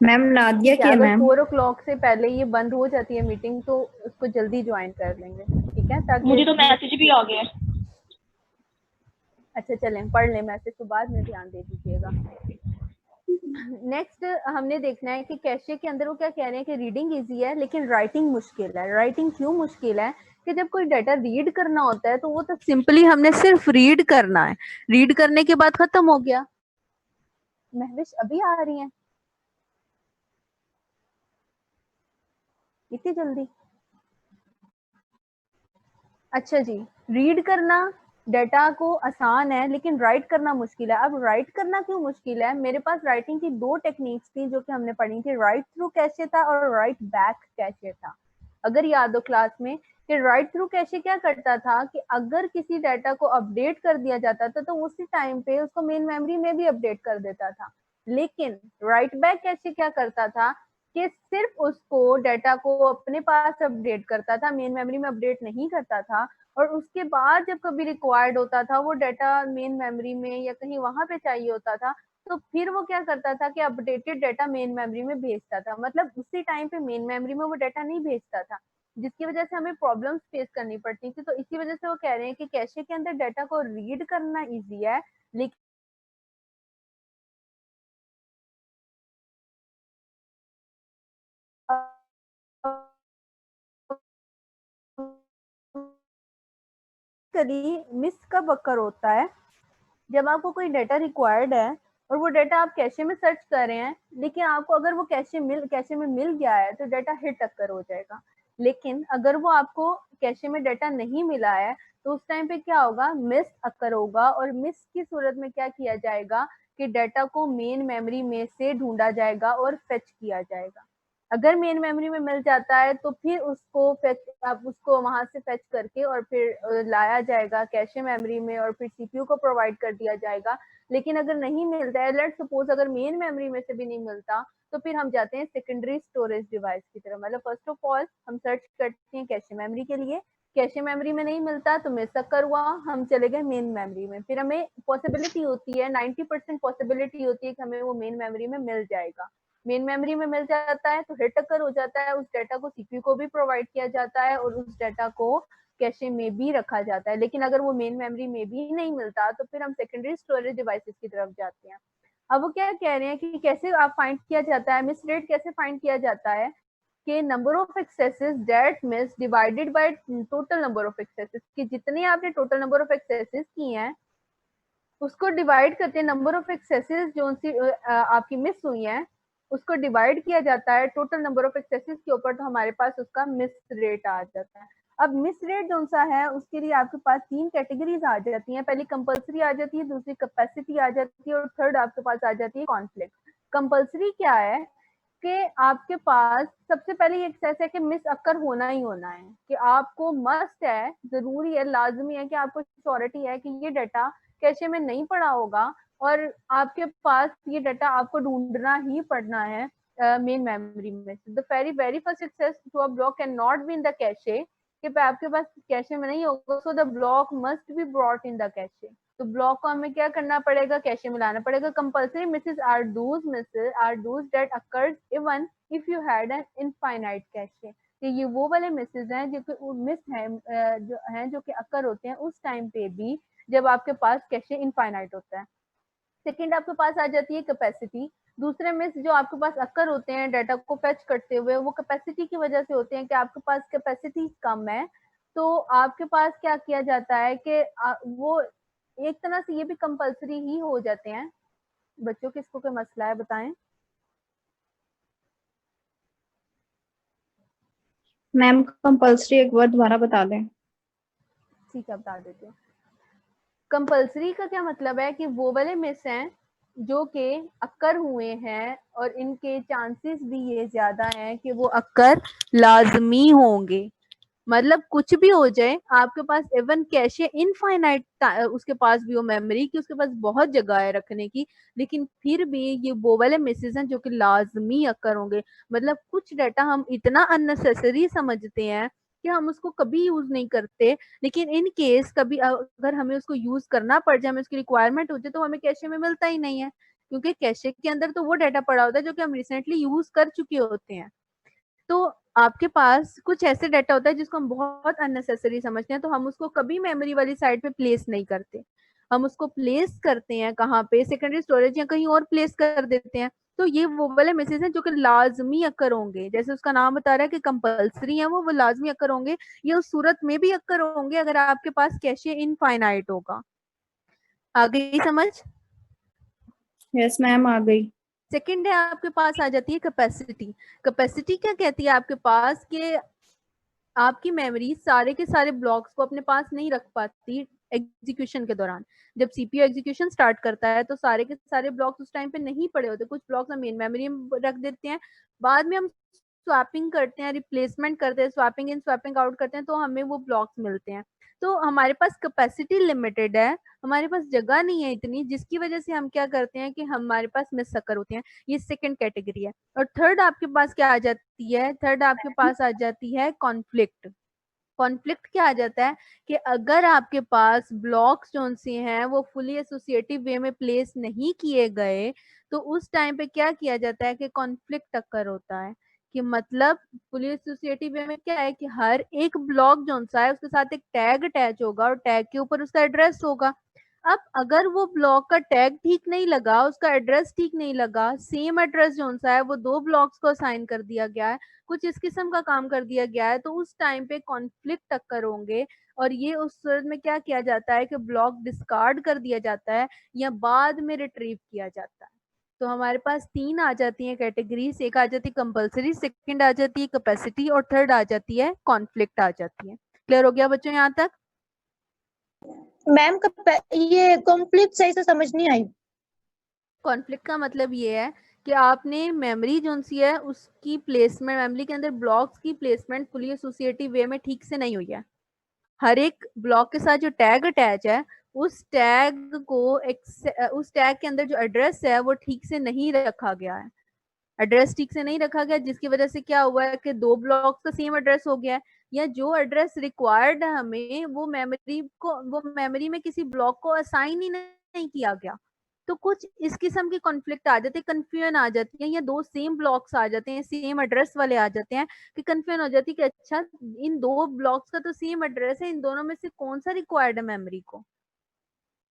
मैम नादिया की है अगर मैम। 4 o'clock से पहले ये बंद हो जाती है मीटिंग तो उसको जल्दी ज्वाइन कर लेंगे, ठीक है? ताकि मुझे तो मैसेज भी आ गया है। अच्छा चलें पढ़ लें, मैसेज तो बाद में ध्यान दे दीजिएगा। नेक्स्ट हमने देखना है कि कैशे के अंदर वो क्या कह रहे हैं कि रीडिंग इजी है लेकिन राइटिंग मुश्किल है। राइटिंग क्यों मुश्किल है कि जब कोई डाटा रीड करना होता है तो वो तो सिंपली हमने सिर्फ रीड करना है, रीड करने के बाद खत्म हो गया। महविश अभी आ रही हैं इतनी जल्दी? अच्छा जी, रीड करना डाटा को आसान है लेकिन राइट करना मुश्किल है। अब राइट करना क्यों मुश्किल है? मेरे पास राइटिंग की 2 टेक्निक्स थी जो कि हमने पढ़ी थी, राइट थ्रू कैशे था और राइट बैक कैशे था। अगर याद हो क्लास में कि राइट थ्रू कैशे क्या करता था कि अगर किसी डाटा को अपडेट कर दिया जाता था तो उसी टाइम पे उसको मेन मेमोरी में भी अपडेट कर देता था। लेकिन राइट बैक कैशे क्या करता था कि सिर्फ उसको डाटा को अपने पास अपडेट करता था, मेन मेमोरी में अपडेट नहीं करता था। और उसके बाद जब कभी रिक्वायर्ड होता था वो डाटा मेन मेमोरी में या कहीं वहां पे चाहिए होता था तो फिर वो क्या करता था कि अपडेटेड डाटा मेन मेमोरी में भेजता था। मतलब उसी टाइम पे मेन मेमोरी में वो डाटा नहीं भेजता था, जिसकी वजह से हमें प्रॉब्लम्स फेस करनी पड़ती थी। तो इसी वजह से वो कह रहे हैं कि कैशे के अंदर डाटा को रीड करना इजी है लेकिन मिस कब अक्कर होता है? जब आपको कोई डाटा रिक्वायर्ड है और वो डाटा आप कैशे में सर्च कर रहे हैं लेकिन आपको अगर वो कैशे में मिल गया है तो डाटा हिट अक्कर हो जाएगा। लेकिन अगर वो आपको कैशे में डाटा नहीं मिला है तो उस टाइम पे क्या होगा, मिस अक्कर होगा। और मिस की सूरत में क्या किया जाएगा कि डाटा को मेन मेमोरी में से ढूंढा जाएगा और फेच किया जाएगा। अगर मेन मेमोरी में मिल जाता है तो फिर उसको वहां से फेच करके और फिर लाया जाएगा कैशे मेमोरी में और फिर सीपीयू को प्रोवाइड कर दिया जाएगा लेकिन अगर नहीं मिलता है, लेट्स सपोज अगर मेन मेमोरी में से भी नहीं मिलता, तो फिर हम जाते हैं सेकेंडरी स्टोरेज डिवाइस की तरफ। मतलब फर्स्ट ऑफ ऑल हम सर्च करते हैं कैशे मेमोरी के लिए, कैशे मेमोरी में नहीं मिलता तो मिस अकर हुआ, हम चले गए मेन मेमोरी में। फिर हमें पॉसिबिलिटी होती है, 90% पॉसिबिलिटी होती है कि हमें वो मेन मेमोरी में मिल जाएगा। मेन मेमोरी में मिल जाता है तो हिट अकर हो जाता है, उस डाटा को सीपीयू को भी प्रोवाइड किया जाता है और उस डाटा को कैशे में भी रखा जाता है। लेकिन अगर वो मेन मेमोरी में भी नहीं मिलता तो फिर हम सेकेंडरी स्टोरेज डिवाइसेस की तरफ जाते हैं। अब वो क्या कह रहे हैं कि कैसे आप फाइंड किया जाता है, मिस रेट कैसे फाइंड किया जाता है कि number of axes that miss divided by total number of axes, कि जितने आपने टोटल नंबर ऑफ एक्सेसेस किए हैं उसको डिवाइड करते हैं, नंबर ऑफ एक्सेसेस जो सी आपकी मिस हुई हैं उसको डिवाइड किया जाता है टोटल नंबर ऑफ एक्सेसेस के ऊपर, तो हमारे पास उसका मिस रेट आ जाता है। अब मिस रेट जो सा है उसके लिए आपके पास 3 कैटेगरीज आ जाती हैं। पहली कंपल्सरी आ जाती है, दूसरी कैपेसिटी आ जाती है और थर्ड आपके पास आ जाती है कॉन्फ्लिक्ट। कंपल्सरी क्या है कि आपके पास सबसे पहले ये एक्सेस है कि मिस अक्कर होना ही होना है, कि आपको मस्ट है, जरूरी है, लाजमी है कि आपको श्योरिटी है कि ये डाटा कैशे में नहीं पड़ा होगा और आपके पास ये डाटा आपको ढूंढना ही पड़ना है मेन मेमोरी में। The very first access to a block can not be in the cache, कि आपके पास कैशे में नहीं होगा, so the block must be brought in the cache. तो ब्लॉक को हमें क्या करना पड़ेगा, कैशे में लाना पड़ेगा। Compulsory misses are those that occurs even if you had an infinite cache. ये वो वाले मिसेस हैं जो कि मिस हैं जो कि अकर होते हैं उस टाइम पे भी जब आपके पास कैशे इनफाइनाइट होता है। सेकंड आपके पास आ जाती है कैपेसिटी। दूसरे मिस जो आपके पास अक्कर होते हैं डाटा को फेच करते हुए, वो कैपेसिटी की वजह से होते हैं कि आपके पास कैपेसिटी कम है, तो आपके पास क्या किया जाता है कि वो एक तरह से ये भी कंपल्सरी ही हो जाते हैं। बच्चों किसको कोई मसला है बताएं। मैम कंपल्सरी एक बार दोबारा बता दें। ठीक है बता देती हूँ। कंपल्सरी का क्या मतलब है कि वो वाले मिस हैं जो कि अक्कर हुए हैं और इनके चांसेस भी ये ज्यादा हैं कि वो अक्कर लाजमी होंगे। मतलब कुछ भी हो जाए, आपके पास इवन कैशे इनफाइनाइट उसके पास भी हो मेमोरी की, उसके पास बहुत जगह है रखने की, लेकिन फिर भी ये वो वाले मिसेस हैं जो कि लाजमी अक्कर होंगे। मतलब कुछ डाटा हम इतना अननेसेसरी समझते हैं कि हम उसको कभी यूज नहीं करते, लेकिन इन केस कभी अगर हमें उसको यूज करना पड़ जाए, हमें उसकी रिक्वायरमेंट हो जाए, तो हमें कैशे में मिलता ही नहीं है, क्योंकि कैशे के अंदर तो वो डाटा पड़ा होता है जो कि हम रिसेंटली यूज कर चुके होते हैं। तो आपके पास कुछ ऐसे डाटा होता है जिसको हम बहुत अननेसेसरी समझते हैं, तो हम उसको कभी मेमोरी वाली साइड पे प्लेस नहीं करते, हम उसको प्लेस करते हैं कहाँ पे, सेकेंडरी स्टोरेज या कहीं और प्लेस कर देते हैं। तो ये वो वाले मैसेज हैं जो कि लाजमी अक्कर होंगे, जैसे उसका नाम बता रहा है कि कंपल्सरी है, वो लाजमी अक्कर होंगे। ये उस सूरत में भी अक्कर होंगे अगर आपके पास कैशे इनफाइनाइट होगा। आ गई समझ? यस मैम आ गई। सेकंड है आपके पास आ जाती है कैपेसिटी। कैपेसिटी क्या कहती है आपके पास कि आपकी मेमोरी सारे के सारे ब्लॉक्स को अपने पास नहीं रख पाती एग्जीक्यूशन के दौरान। जब सीपीयू एग्जीक्यूशन स्टार्ट करता है तो सारे के सारे ब्लॉक्स उस टाइम पे नहीं पड़े होते, कुछ ब्लॉक्स हम मेन मेमोरी में रख देते हैं, बाद में हम स्वैपिंग करते हैं, रिप्लेसमेंट करते हैं, स्वैपिंग इन स्वैपिंग आउट करते हैं, तो हमें वो ब्लॉक्स मिलते हैं। तो हमारे पास कैपेसिटी लिमिटेड है, हमारे पास जगह नहीं है इतनी, जिसकी वजह से हम क्या करते हैं कि हमारे पास मिस अकर होते हैं। ये सेकंड कैटेगरी है। और थर्ड आपके पास क्या आ जाती है, थर्ड आपके पास आ जाती है कॉन्फ्लिक्ट। कॉन्फ्लिक्ट क्या आ जाता है कि अगर आपके पास ब्लॉक्स जो से हैं वो फुली एसोसिएटिव वे में प्लेस नहीं किए गए, तो उस टाइम पे क्या किया जाता है कि कॉन्फ्लिक्ट अकर होता है। कि मतलब फुली एसोसिएटिव वे में क्या है कि हर एक ब्लॉक जो सा है उसके साथ एक टैग अटैच होगा और टैग के ऊपर उसका एड्रेस होगा। अब अगर वो ब्लॉक का टैग ठीक नहीं लगा, उसका एड्रेस ठीक नहीं लगा, सेम एड्रेस जो सा है वो दो ब्लॉक्स को असाइन कर दिया गया है, कुछ इस किस्म का काम कर दिया गया है, तो उस टाइम पे कॉन्फ्लिक्ट अक्कर होंगे। और ये उस सूरत में क्या किया जाता है कि ब्लॉक डिस्कार्ड कर दिया जाता है या बाद में रिट्रीव किया जाता है। तो हमारे पास 3 आ जाती हैं कैटेगरीज, एक आ जाती है कंपल्सरी, सेकंड आ जाती है कैपेसिटी और थर्ड आ जाती है कॉन्फ्लिक्ट आ जाती है। क्लियर हो गया बच्चों यहाँ तक? मैम ये कॉन्फ्लिक्ट सही से समझ नहीं आई। कॉन्फ्लिक्ट का मतलब ये है कि आपने मेमोरी जो सी है उसकी प्लेसमेंट, मेमोरी के अंदर ब्लॉक्स की प्लेसमेंट फुली एसोसिएटिव वे में ठीक से नहीं हुई है। हर एक ब्लॉक के साथ जो टैग अटैच है उस टैग के अंदर जो एड्रेस है वो ठीक से नहीं रखा गया है, एड्रेस ठीक से नहीं रखा गया, जिसकी वजह से क्या हुआ है कि 2 ब्लॉक्स का सेम एड्रेस हो गया है, या जो एड्रेस रिक्वायर्ड है हमें वो मेमोरी में किसी ब्लॉक को असाइन ही नहीं किया गया। तो कुछ इस किस्म की कॉन्फ्लिक्ट आ जाते हैं, कंफ्यूजन आ जाती है, या 2 सेम ब्लॉक्स आ जाते हैं, सेम एड्रेस वाले आ जाते हैं कि कंफ्यूजन हो जाती है कि अच्छा इन 2 ब्लॉक्स का तो सेम एड्रेस है, इन दोनों में से कौन सा रिक्वायर्ड है मेमोरी को।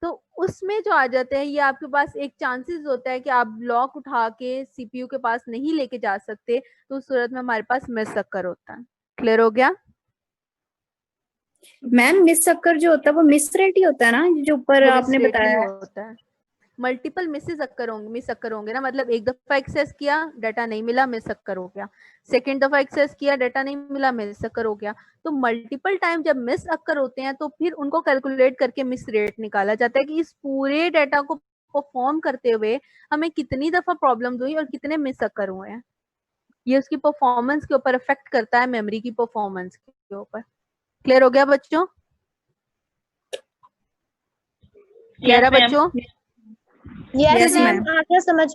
तो उसमें जो आ जाते हैं, ये आपके पास एक चांसेस होता है कि आप ब्लॉक उठा के सीपीयू के पास नहीं लेके जा सकते, तो उस सूरत में हमारे पास मिस अक्कर होता है। क्लियर हो गया? मैम मिस अक्कर जो होता है वो मिस रेट ही होता है ना, जो ऊपर वो आपने मिस बताया है। होता है, मल्टीपल मिस अक्कर होंगे ना, मतलब एक दफा एक्सेस किया डाटा नहीं मिला, मिस अक्कर हो गया, सेकंड दफा एक्सेस किया डाटा नहीं मिला, मिस अक्कर हो गया। तो मल्टीपल टाइम जब मिस अक्कर होते हैं तो फिर उनको कैलकुलेट करके मिस रेट निकाला जाता है कि इस पूरे डाटा को परफॉर्म करते हुए हमें कितनी दफा प्रॉब्लम हुई और कितने मिस अक्कर हुए हैं। ये उसकी परफॉर्मेंस के ऊपर इफेक्ट करता है, मेमोरी की परफॉर्मेंस के ऊपर। क्लियर हो गया बच्चों? क्लियर है बच्चों? Yes Yes, ma'am, ma'am. आ गया समझ।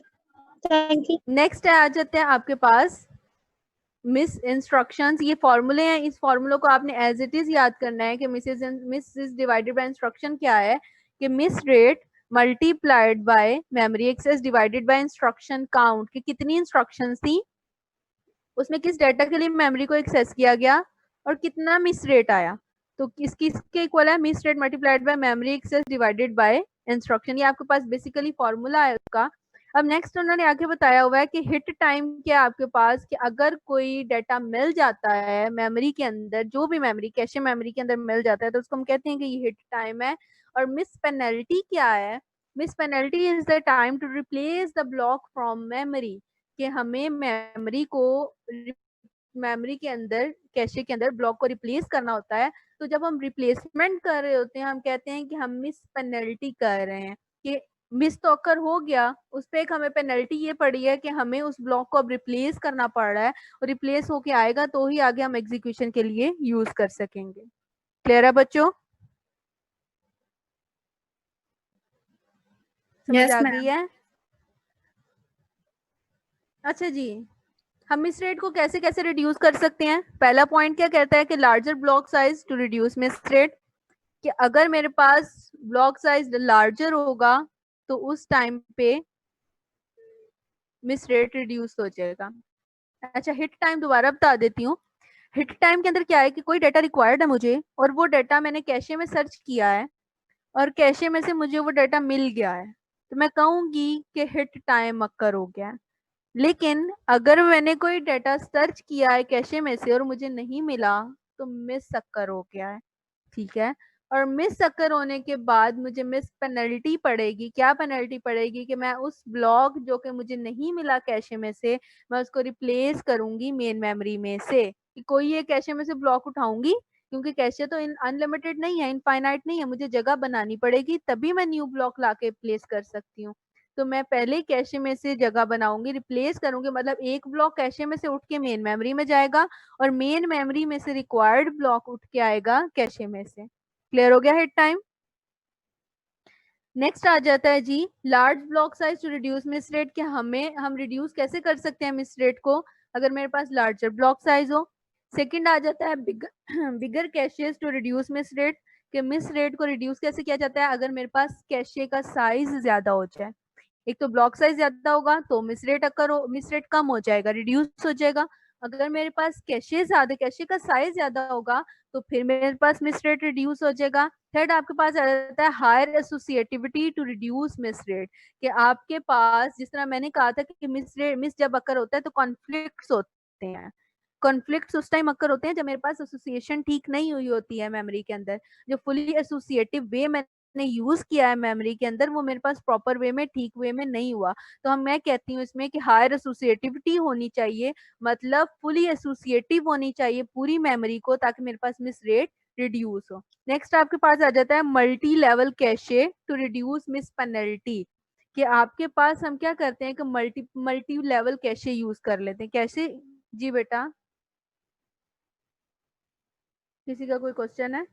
Thank you. नेक्स्ट आ जाते हैं आपके पास मिस इंस्ट्रक्शंस। ये फॉर्मूले हैं, इस फॉर्मूलों को आपने एज इट इज याद करना है कि miss is divided by instruction क्या है कि miss rate multiplied by memory access divided by instruction count, कि कितनी इंस्ट्रक्शंस थी, उसमें किस डाटा के लिए मेमोरी को एक्सेस किया गया और कितना मिस रेट आया। तो किसके इक्वल है? Miss rate multiplied by memory access divided by instruction. ये आपके पास बेसिकली फॉर्मूला है उसका। अब नेक्स्ट उन्होंने आगे बताया हुआ है कि हिट टाइम क्या है आपके पास, कि अगर कोई डाटा मिल जाता है मेमोरी के अंदर, जो भी मेमोरी कैशे मेमोरी के अंदर मिल जाता है, तो उसको हम कहते हैं कि ये हिट टाइम है। और मिस पेनल्टी क्या है? Miss penalty is the time to replace the block from memory, कि हमें मेमोरी के अंदर कैशे के अंदर ब्लॉक को रिप्लेस करना होता है। तो जब हम रिप्लेसमेंट कर रहे होते हैं, हम कहते हैं कि हम मिस पेनल्टी कर रहे हैं, कि मिस तो अक्कर हो गया, उस पर एक हमें पेनल्टी ये पड़ी है कि हमें उस ब्लॉक को अब रिप्लेस करना पड़ रहा है, और रिप्लेस होके आएगा तो ही आगे हम एग्जीक्यूशन के लिए यूज कर सकेंगे। क्लियर है बच्चों? समझ Yes, आ ma'am. गई है? अच्छा जी, हम इस रेट को कैसे कैसे रिड्यूस कर सकते हैं? पहला पॉइंट क्या कहता है कि larger block size to reduce miss rate, कि अगर मेरे पास ब्लॉक साइज लार्जर होगा तो उस टाइम पे मिस रेट रिड्यूस हो जाएगा। अच्छा, हिट टाइम दोबारा बता देती हूँ। हिट टाइम के अंदर क्या है कि कोई डाटा रिक्वायर्ड है मुझे, और वो डाटा मैंने कैशे में सर्च किया है और कैशे में से मुझे वो डाटा मिल गया है, तो मैं कहूंगी कि हिट टाइम अक्कर हो गया है। लेकिन अगर मैंने कोई डाटा सर्च किया है कैशे में से और मुझे नहीं मिला, तो मिस अक्कर हो गया है। ठीक है? और मिस अक्कर होने के बाद मुझे मिस पेनल्टी पड़ेगी। क्या पेनल्टी पड़ेगी? कि मैं उस ब्लॉक जो कि मुझे नहीं मिला कैशे में से, मैं उसको रिप्लेस करूंगी मेन मेमोरी में से, कि कोई ये कैशे में से ब्लॉक उठाऊंगी, क्योंकि कैशे तो अनलिमिटेड नहीं है, इनफाइनाइट नहीं है, मुझे जगह बनानी पड़ेगी, तभी मैं न्यू ब्लॉक लाके प्लेस कर सकती हूँ। तो मैं पहले कैशे में से जगह बनाऊंगी, रिप्लेस करूंगी, मतलब एक ब्लॉक कैशे में से उठ के मेन मेमोरी में जाएगा और मेन मेमोरी में से रिक्वायर्ड ब्लॉक उठ के आएगा कैशे में से। क्लियर हो गया हिट टाइम? नेक्स्ट आ जाता है जी large block size to reduce miss rate, कि हम रिड्यूस कैसे कर सकते हैं मिस रेट को अगर मेरे पास लार्जर ब्लॉक साइज हो। सेकंड आ जाता है bigger caches to reduce miss rate, कि मिस रेट को रिड्यूस कैसे किया जाता है अगर मेरे पास कैशे का साइज ज्यादा हो जाए। एक तो ब्लॉक साइज ज्यादा होगा तो मिस रेट कम हो जाएगा, रिड्यूस हो जाएगा। अगर मेरे पास कैशे का साइज ज्यादा होगा तो फिर मेरे पास मिस रेट रिड्यूस हो जाएगा। थर्ड आपके पास आ जाता है higher associativity to reduce miss rate, कि आपके पास जिस तरह मैंने कहा था कि मिस जब अकर होता है तो कॉन्फ्लिक्ट्स होते हैं। कॉन्फ्लिक्ट्स उस टाइम अकर होते हैं जब मेरे पास एसोसिएशन ठीक नहीं हुई होती है मेमोरी के अंदर, जो फुली एसोसिएटिव वे मैंने यूज किया है मेमोरी के अंदर वो मेरे पास प्रॉपर वे में ठीक वे में नहीं हुआ। तो मैं कहती हूँ इसमें कि हायर एसोसिएटिविटी होनी चाहिए, मतलब फुली एसोसिएटिव होनी चाहिए पूरी मेमोरी को, ताकि मेरे पास मिस रेट रिड्यूस हो। नेक्स्ट आपके पास आ जाता है multi level cache to reduce miss penalty, कि आपके पास हम क्या करते हैं कि मल्टी लेवल कैशे यूज कर लेते हैं। कैसे जी बेटा? किसी का कोई क्वेश्चन है?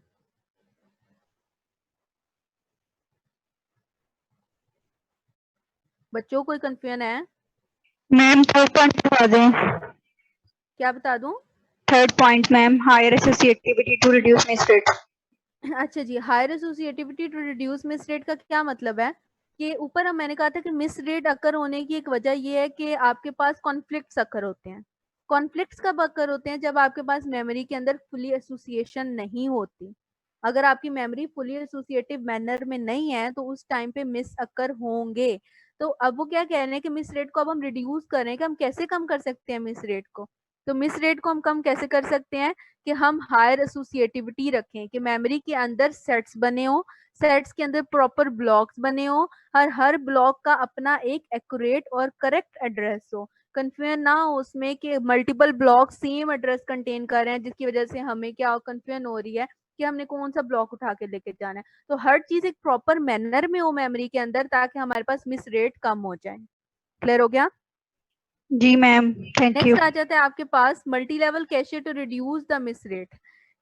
बच्चों कोई कंफ्यूजन है? मैम थर्ड पॉइंट बता दें। क्या बता दूं? Third point ma'am, higher associativity to reduce miss rate. अच्छा जी, higher associativity to reduce miss rate का क्या मतलब है कि ऊपर हम मैंने कहा था कि मिस रेट अकर होने की एक वजह ये है कि आपके पास कॉन्फ्लिक्ट्स अकर होते हैं। कॉन्फ्लिक्ट्स कब अकर होते हैं? जब आपके पास मेमोरी के अंदर फुली एसोसिएशन नहीं होती। अगर आपकी मेमोरी फुली एसोसिएटिव मैनर में नहीं है तो उस टाइम पे मिस अकर होंगे। तो अब वो क्या कह रहे हैं कि मिस रेट को अब हम रिड्यूस करें कि हम कैसे कम कर सकते हैं मिस रेट को। तो मिस रेट को हम कम कैसे कर सकते हैं कि हम हायर एसोसिएटिविटी रखें कि मेमोरी के अंदर सेट्स बने हो, सेट्स के अंदर प्रॉपर ब्लॉक्स बने हो, हर ब्लॉक का अपना एक एक्यूरेट और करेक्ट एड्रेस हो। कंफ्यूजन ना हो उसमें कि multiple block same address contain कर रहे हैं जिसकी वजह से हमें क्या कंफ्यूजन हो रही है कि हमने कौन सा ब्लॉक उठा के लेके जाना है। तो हर चीज एक प्रॉपर मैनर में हो मेमोरी के अंदर ताकि हमारे पास मिस रेट कम हो जाए। क्लियर हो गया? जी मैम, थैंक यू। नेक्स्ट आ जाता है आपके पास multi level cache to reduce the miss rate.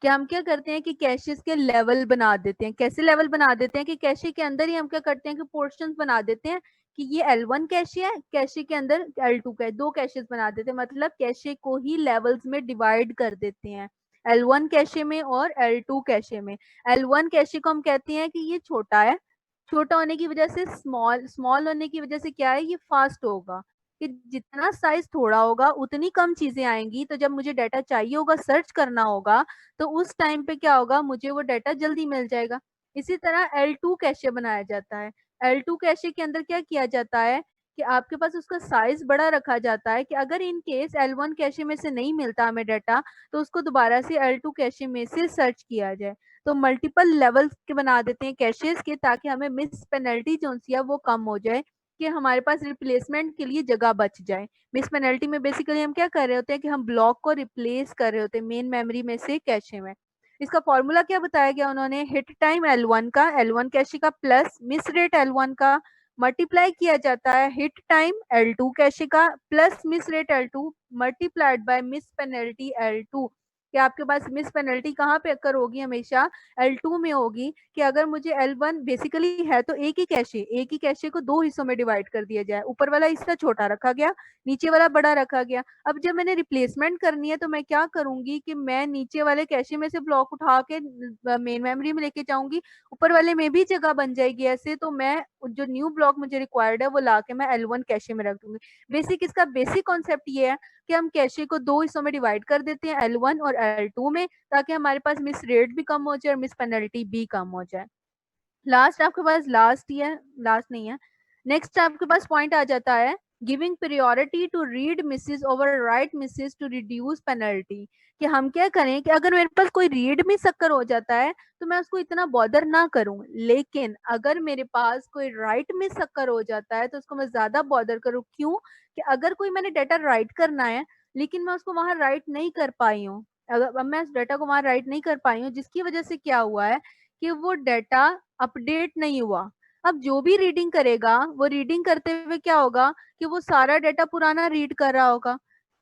कि हम क्या करते हैं कि कैशेस के लेवल बना देते हैं। कैसे लेवल बना देते हैं कि कैशे के अंदर ही हम क्या करते हैं कि पोर्शंस बना देते हैं कि ये L1 कैशे है, कैशे के अंदर L2 का है, दो कैशेस बना देते हैं। मतलब कैशे को ही लेवल्स में डिवाइड कर देते हैं, L1 कैशे में और L2 कैशे में। L1 कैशे को हम कहते हैं कि ये छोटा है, छोटा होने की वजह से स्मॉल होने की वजह से क्या है, ये फास्ट होगा कि जितना साइज थोड़ा होगा उतनी कम चीजें आएंगी। तो जब मुझे डाटा चाहिए होगा, सर्च करना होगा, तो उस टाइम पे क्या होगा, मुझे वो डाटा जल्दी मिल जाएगा। इसी तरह L2 कैशे बनाया जाता है। L2 कैशे के अंदर क्या किया जाता है कि आपके पास उसका साइज बड़ा रखा जाता है कि अगर इन केस L1 कैशे में से नहीं मिलता हमें डाटा तो उसको दोबारा से L2 कैशे में से सर्च किया जाए। तो मल्टीपल लेवल्स के बना देते हैं कैशेस के ताकि हमें मिस पेनल्टी जो सी है वो कम हो जाए कि हमारे पास रिप्लेसमेंट के लिए जगह बच जाए। मिस पेनल्टी में बेसिकली हम क्या कर रहे होते हैं कि हम ब्लॉक को रिप्लेस कर रहे होते हैं मेन मेमोरी में से कैशे में। इसका फॉर्मूला क्या बताया गया उन्होंने, हिट टाइम L1 का, L1 कैशे का प्लस मिस रेट L1 का मल्टीप्लाई किया जाता है हिट टाइम L2 कैशे का plus miss rate L2 multiplied by miss penalty L2। कि आपके पास मिस पेनल्टी कहाँ पे अकर होगी, हमेशा L2 में होगी। कि अगर मुझे L1 बेसिकली है तो एक ही कैशे को दो हिस्सों में डिवाइड कर दिया जाए, ऊपर वाला हिस्सा छोटा रखा गया, नीचे वाला बड़ा रखा गया। अब जब मैंने रिप्लेसमेंट करनी है तो मैं क्या करूंगी कि मैं नीचे वाले कैशे में से ब्लॉक उठा के मेन मेमोरी में लेके जाऊंगी, ऊपर वाले में भी जगह बन जाएगी। ऐसे तो मैं जो न्यू ब्लॉक मुझे रिक्वायर्ड है वो ला के मैं L1 कैशे में रख दूंगी। इसका बेसिक कॉन्सेप्ट ये है कि हम कैशे को दो हिस्सों में डिवाइड कर देते हैं, L1 और L2 में, ताकि हमारे पास मिस रेट भी कम हो जाए और मिस पेनल्टी भी कम हो जाए। लास्ट आपके पास लास्ट नहीं है, नेक्स्ट आपके पास पॉइंट आ जाता है giving priority to read misses over write misses to reduce penalty. कि हम क्या करें कि अगर मेरे पास कोई रीड मिस अक्कर हो जाता है तो मैं उसको इतना बॉदर ना करूं, लेकिन अगर मेरे पास कोई राइट मिस अक्कर हो जाता है तो उसको मैं ज्यादा बॉदर करूं। क्यों? कि अगर कोई मैंने डाटा राइट करना है लेकिन मैं उसको वहां राइट नहीं कर पाई हूँ, अगर मैं उस डाटा को वहां राइट नहीं कर पाई हूँ जिसकी वजह से क्या हुआ है कि वो डाटा अपडेट नहीं हुआ। अब जो भी रीडिंग करेगा वो रीडिंग करते हुए क्या होगा कि वो सारा डाटा पुराना रीड कर रहा होगा।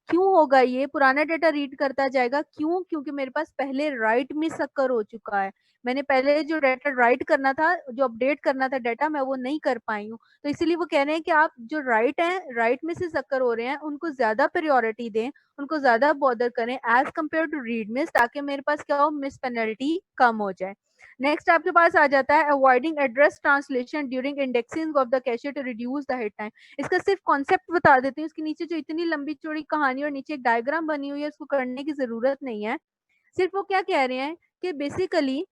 क्यों होगा ये पुराना डाटा रीड करता जाएगा? क्यों? क्योंकि मेरे पास पहले राइट मिस अक्कर हो चुका है। मैंने पहले जो डाटा राइट करना था, जो अपडेट करना था डाटा, मैं वो नहीं कर पाई हूँ। तो इसीलिए वो कह रहे हैं कि आप जो राइट मिसेस अक्कर हो रहे हैं उनको ज्यादा प्रायोरिटी दें, उनको ज्यादा बॉदर करें as compare to read miss, ताकि मेरे पास क्या हो, मिस पेनल्टी कम हो जाए। नेक्स्ट आपके पास आ जाता है avoiding address translation during indexing of the cache to reduce the hit time. इसका सिर्फ कॉन्सेप्ट बता देती हूँ, इसके नीचे जो इतनी लंबी चौड़ी कहानी और नीचे एक डायग्राम बनी हुई है उसको करने की जरूरत नहीं है। सिर्फ वो क्या कह रहे हैं कि बेसिकली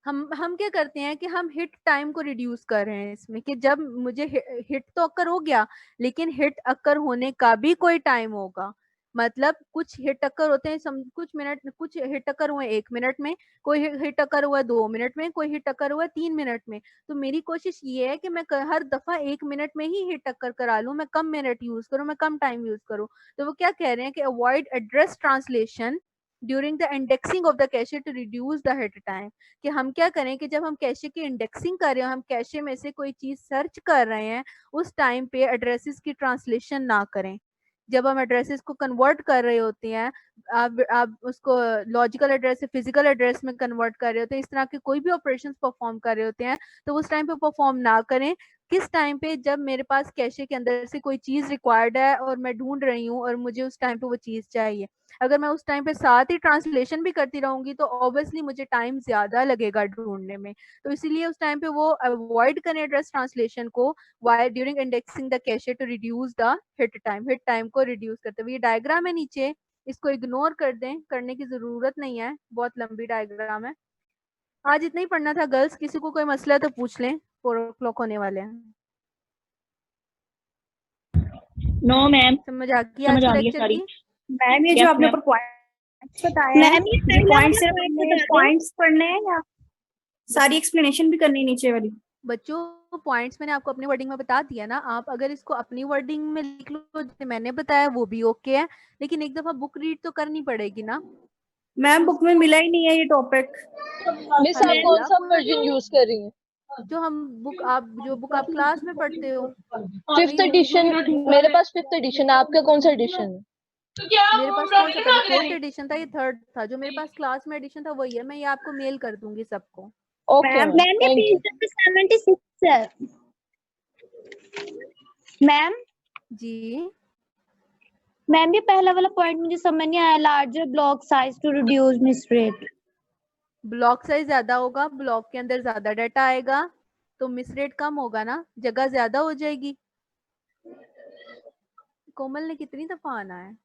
हम क्या करते हैं कि हम हिट टाइम को रिड्यूस कर रहे हैं इसमें, कि जब मुझे हिट तो अक्कर हो गया लेकिन हिट अक्कर होने का भी कोई टाइम होगा। मतलब कुछ हिट अक्कर होते हैं कुछ मिनट, कुछ हिट अक्कर हुए 1 मिनट में, कोई हिट अक्कर हुआ 2 मिनट में, कोई हिट अक्कर हुआ 3 मिनट में। तो मेरी कोशिश ये है कि मैं हर दफा 1 मिनट में ही हिट अक्कर करा लूं, मैं कम मिनट यूज करूं, मैं कम टाइम यूज करूं। तो वो क्या कह रहे हैं कि avoid address translation during the indexing of the cache to reduce the hit time. कि हम क्या करें कि जब हम कैशे की इंडेक्सिंग कर रहे हो, हम कैशे में से कोई चीज सर्च कर रहे हैं, उस टाइम पे एड्रेसेस की ट्रांसलेशन ना करें। जब हम एड्रेसेस को कन्वर्ट कर रहे होते हैं, आप उसको लॉजिकल एड्रेस से फिजिकल एड्रेस में कन्वर्ट कर रहे होते हैं, इस तरह के कोई भी ऑपरेशंस परफॉर्म कर रहे होते हैं, तो उस टाइम पे परफॉर्म ना करें। किस टाइम पे जब मेरे पास कैशे के अंदर से कोई चीज रिक्वायर्ड है और मैं ढूंढ रही हूँ और मुझे उस टाइम पे वो चीज चाहिए। अगर मैं उस टाइम पे साथ ही ट्रांसलेशन भी करती रहूंगी तो ऑब्वियसली मुझे टाइम ज्यादा लगेगा ढूंढने में। तो इसीलिए उस टाइम पे वो अवॉइड करें एड्रेस ट्रांसलेशन को while during indexing the cache to reduce the hit time को रिड्यूस करते हुए। ये डायग्राम है नीचे, इसको इग्नोर कर दें, करने की जरूरत नहीं है, बहुत लंबी डायग्राम है। आज इतना ही पढ़ना था गर्ल्स, किसी को कोई मसला है तो पूछ लें, 4 o'clock होने वाले हैं। नो मैम, समझ आ गई आज समझ के आ गई लेक्चर सारी। की? मैम ये जो Yes, आपने ma'am. ऊपर पॉइंट्स बताए हैं, मैम ये ये पहला पॉइंट्स वाला point बता दें। पॉइंट्स पढ़ने हैं या सारी एक्सप्लेनेशन भी करनी है नीचे वाली? बच्चों पॉइंट्स मैंने आपको अपनी वर्डिंग में बता दिया ना, आप अगर इसको अपनी वर्डिंग में लिख लो जैसे मैंने बताया वो भी ओके है, लेकिन एक दफा बुक रीड तो करनी पड़ेगी ना। मैम बुक में मिला ही नहीं है ये टॉपिक। मिस आप कौन सा वर्जन यूज कर रही हैं? जो हम बुक आप जो बुक आप क्लास में पढ़ते हो। 5th एडिशन, मेरे पास 5th एडिशन है, आपका कौन सा एडिशन है? मेरे पास कौन सा पहले 4th एडिशन था, ये 3rd था। जो मेरे पास क्लास में एडिशन था वही है, मैं ये आपको मेल कर दूंगी सबको। ओके मैम मैम, ये थैंक यू। पेज नंबर 76 है। मैम जी ये पहला वाला पॉइंट मुझे समझ नहीं आया, larger block size to reduce miss rate. Block size ज्यादा होगा, ब्लॉक के अंदर ज्यादा डाटा आएगा तो मिस रेट कम होगा ना, जगह ज्यादा हो जाएगी। कोमल ने कितनी दफा आना है?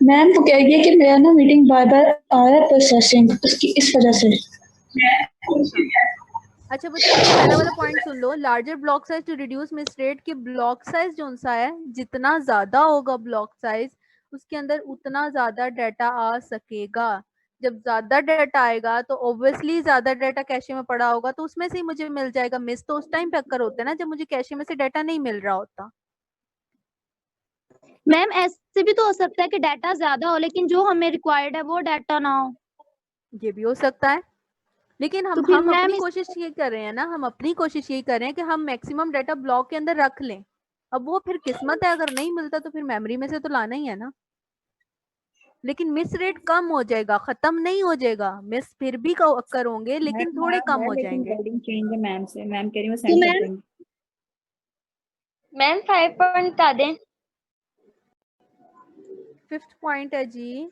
मैम वो कह रही है कि मेरा ना मीटिंग बार बार आ रहा है प्रोसेसिंग, उसकी इस वजह से। अच्छा बच्चों ये पहला वाला पॉइंट सुन लो, larger block size to reduce miss rate. कि ब्लॉक साइज जो सा है, जितना ज्यादा होगा ब्लॉक साइज उसके अंदर उतना ज्यादा डाटा आ सकेगा। जब ज्यादा डाटा आएगा तो ऑब्वियसली ज्यादा डाटा कैशे में पड़ा होगा तो उसमें से ही मुझे मिल जाएगा। मिस तो उस टाइम पे अक्कर होता है ना जब मुझे कैशे में से डाटा नहीं मिल रहा होता। मैम ऐसे भी तो हो सकता है कि डाटा ज्यादा हो लेकिन जो हमें रिक्वायर्ड है वो डाटा ना हो। ये भी हो सकता है, लेकिन तो फिर हम मैम अपनी कोशिश ये कर रहे हैं ना, हम अपनी कोशिश यही कर रहे हैं कि हम मैक्सिमम डाटा ब्लॉक के अंदर रख लें। अब वो फिर किस्मत है, अगर नहीं मिलता तो फिर मेमोरी में से तो लाना ही है ना। लेकिन मिस रेट कम हो जाएगा, खत्म नहीं हो जाएगा। मिस फिर भी अक्कर होंगे लेकिन थोड़े कम हो जाएंगे। चेंज है मैम से, मैम कह रही मैं तो सेंड कर मैम दूंगी। मैम 5 पॉइंट बता दें। 5th पॉइंट है जी,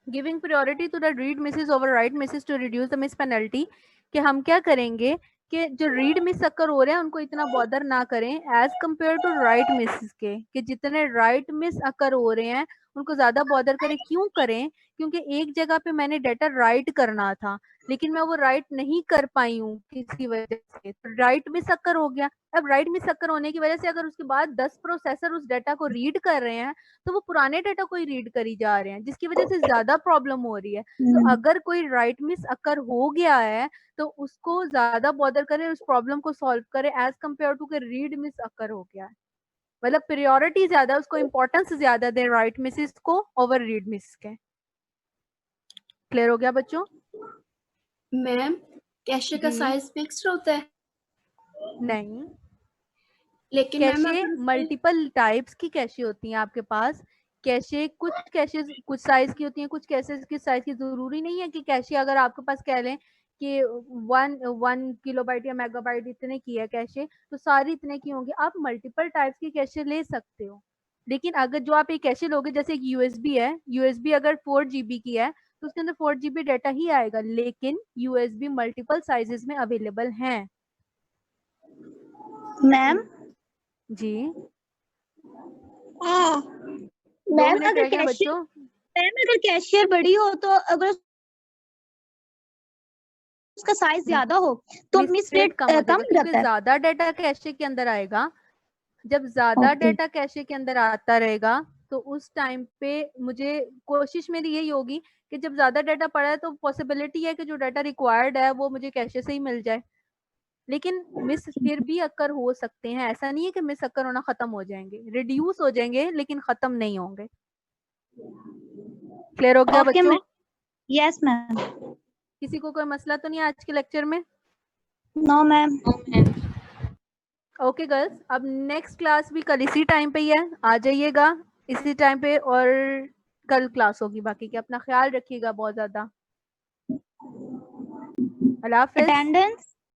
giving priority to the read misses over write misses to reduce the miss penalty. कि हम क्या करेंगे कि जो रीड मिस अक्कर हो रहे हैं उनको इतना बॉदर ना करें as compare to write misses के। कि जितने राइट मिस अक्कर हो रहे हैं उनको ज्यादा बॉदर करें। क्यों करें? क्योंकि एक जगह पे मैंने डाटा राइट करना था लेकिन मैं वो राइट नहीं कर पाई हूँ किसी वजह से, तो राइट मिस अक्कर हो गया। अब राइट मिस अक्कर होने की वजह से अगर उसके बाद 10 प्रोसेसर उस डाटा को रीड कर रहे हैं तो वो पुराने डाटा को ही रीड करी जा रहे हैं, जिसकी वजह से ज्यादा प्रॉब्लम हो रही है। तो अगर कोई राइट मिस अक्कर हो गया है तो उसको ज्यादा बॉदर करें, उस प्रॉब्लम को सॉल्व करें एज कम्पेयर टू के रीड मिस अक्कर हो गया है। मतलब प्रायोरिटी ज्यादा, उसको इम्पोर्टेंस ज्यादा दे राइट मिसेस को ओवर रीड मिस के। क्लियर हो गया बच्चों? मैम कैशे का जी। साइज फिक्स्ड होता है? नहीं, लेकिन मैम कैशे अगर मल्टीपल टाइप्स की कैशे होती हैं आपके पास। कैशे कुछ कैशे कुछ साइज की होती हैं, कुछ कैशे की साइज की। जरूरी नहीं है कि कैशे अगर आपके पास कह लें कि 1 किलोबाइट या मेगाबाइट इतने की है कैशे, तो सारी इतने की होंगी। आप मल्टीपल टाइप्स की कैशे ले सकते हो, लेकिन अगर जो आप एक कैशे लोगे, जैसे एक यूएसबी है, यूएसबी अगर 4 GB की है तो उसके अंदर 4 GB डाटा ही आएगा, लेकिन यूएसबी मल्टीपल साइजेस में अवेलेबल हैं। मैम जी मैम मिनट अगर रह गए हैं कैशियर बच्चों। मैम अगर कैशियर बड़ी हो तो अगर उसका साइज ज्यादा हो तो मिस रेट कम हो कम जाएगा हो क्योंकि जाता है। ज्यादा डाटा कैशे के अंदर आएगा। जब ज्यादा ओके डाटा कैशे के अंदर आता रहेगा तो उस टाइम पे मुझे कोशिश मेरी यही होगी कि जब ज्यादा डाटा पड़ा है तो पॉसिबिलिटी है कि जो डाटा रिक्वायर्ड है वो मुझे कैशे से ही मिल जाए। लेकिन मिस फिर भी अक्कर हो सकते हैं, ऐसा नहीं है कि मिस अक्कर होना खत्म हो जाएंगे, रिड्यूस हो जाएंगे लेकिन खत्म नहीं होंगे। क्लियर हो गया ओके बच्चों? Ma'am, yes ma'am. किसी को कोई मसला तो नहीं आज के लेक्चर में? No ma'am. ओके गर्ल्स, अब नेक्स्ट क्लास भी कल इसी टाइम पे ही है, आ जाइएगा इसी टाइम पे। और कल क्लास होगी बाकी की। अपना ख्याल रखिएगा बहुत ज्यादा। अल्लाह हाफिज। अटेंडेंस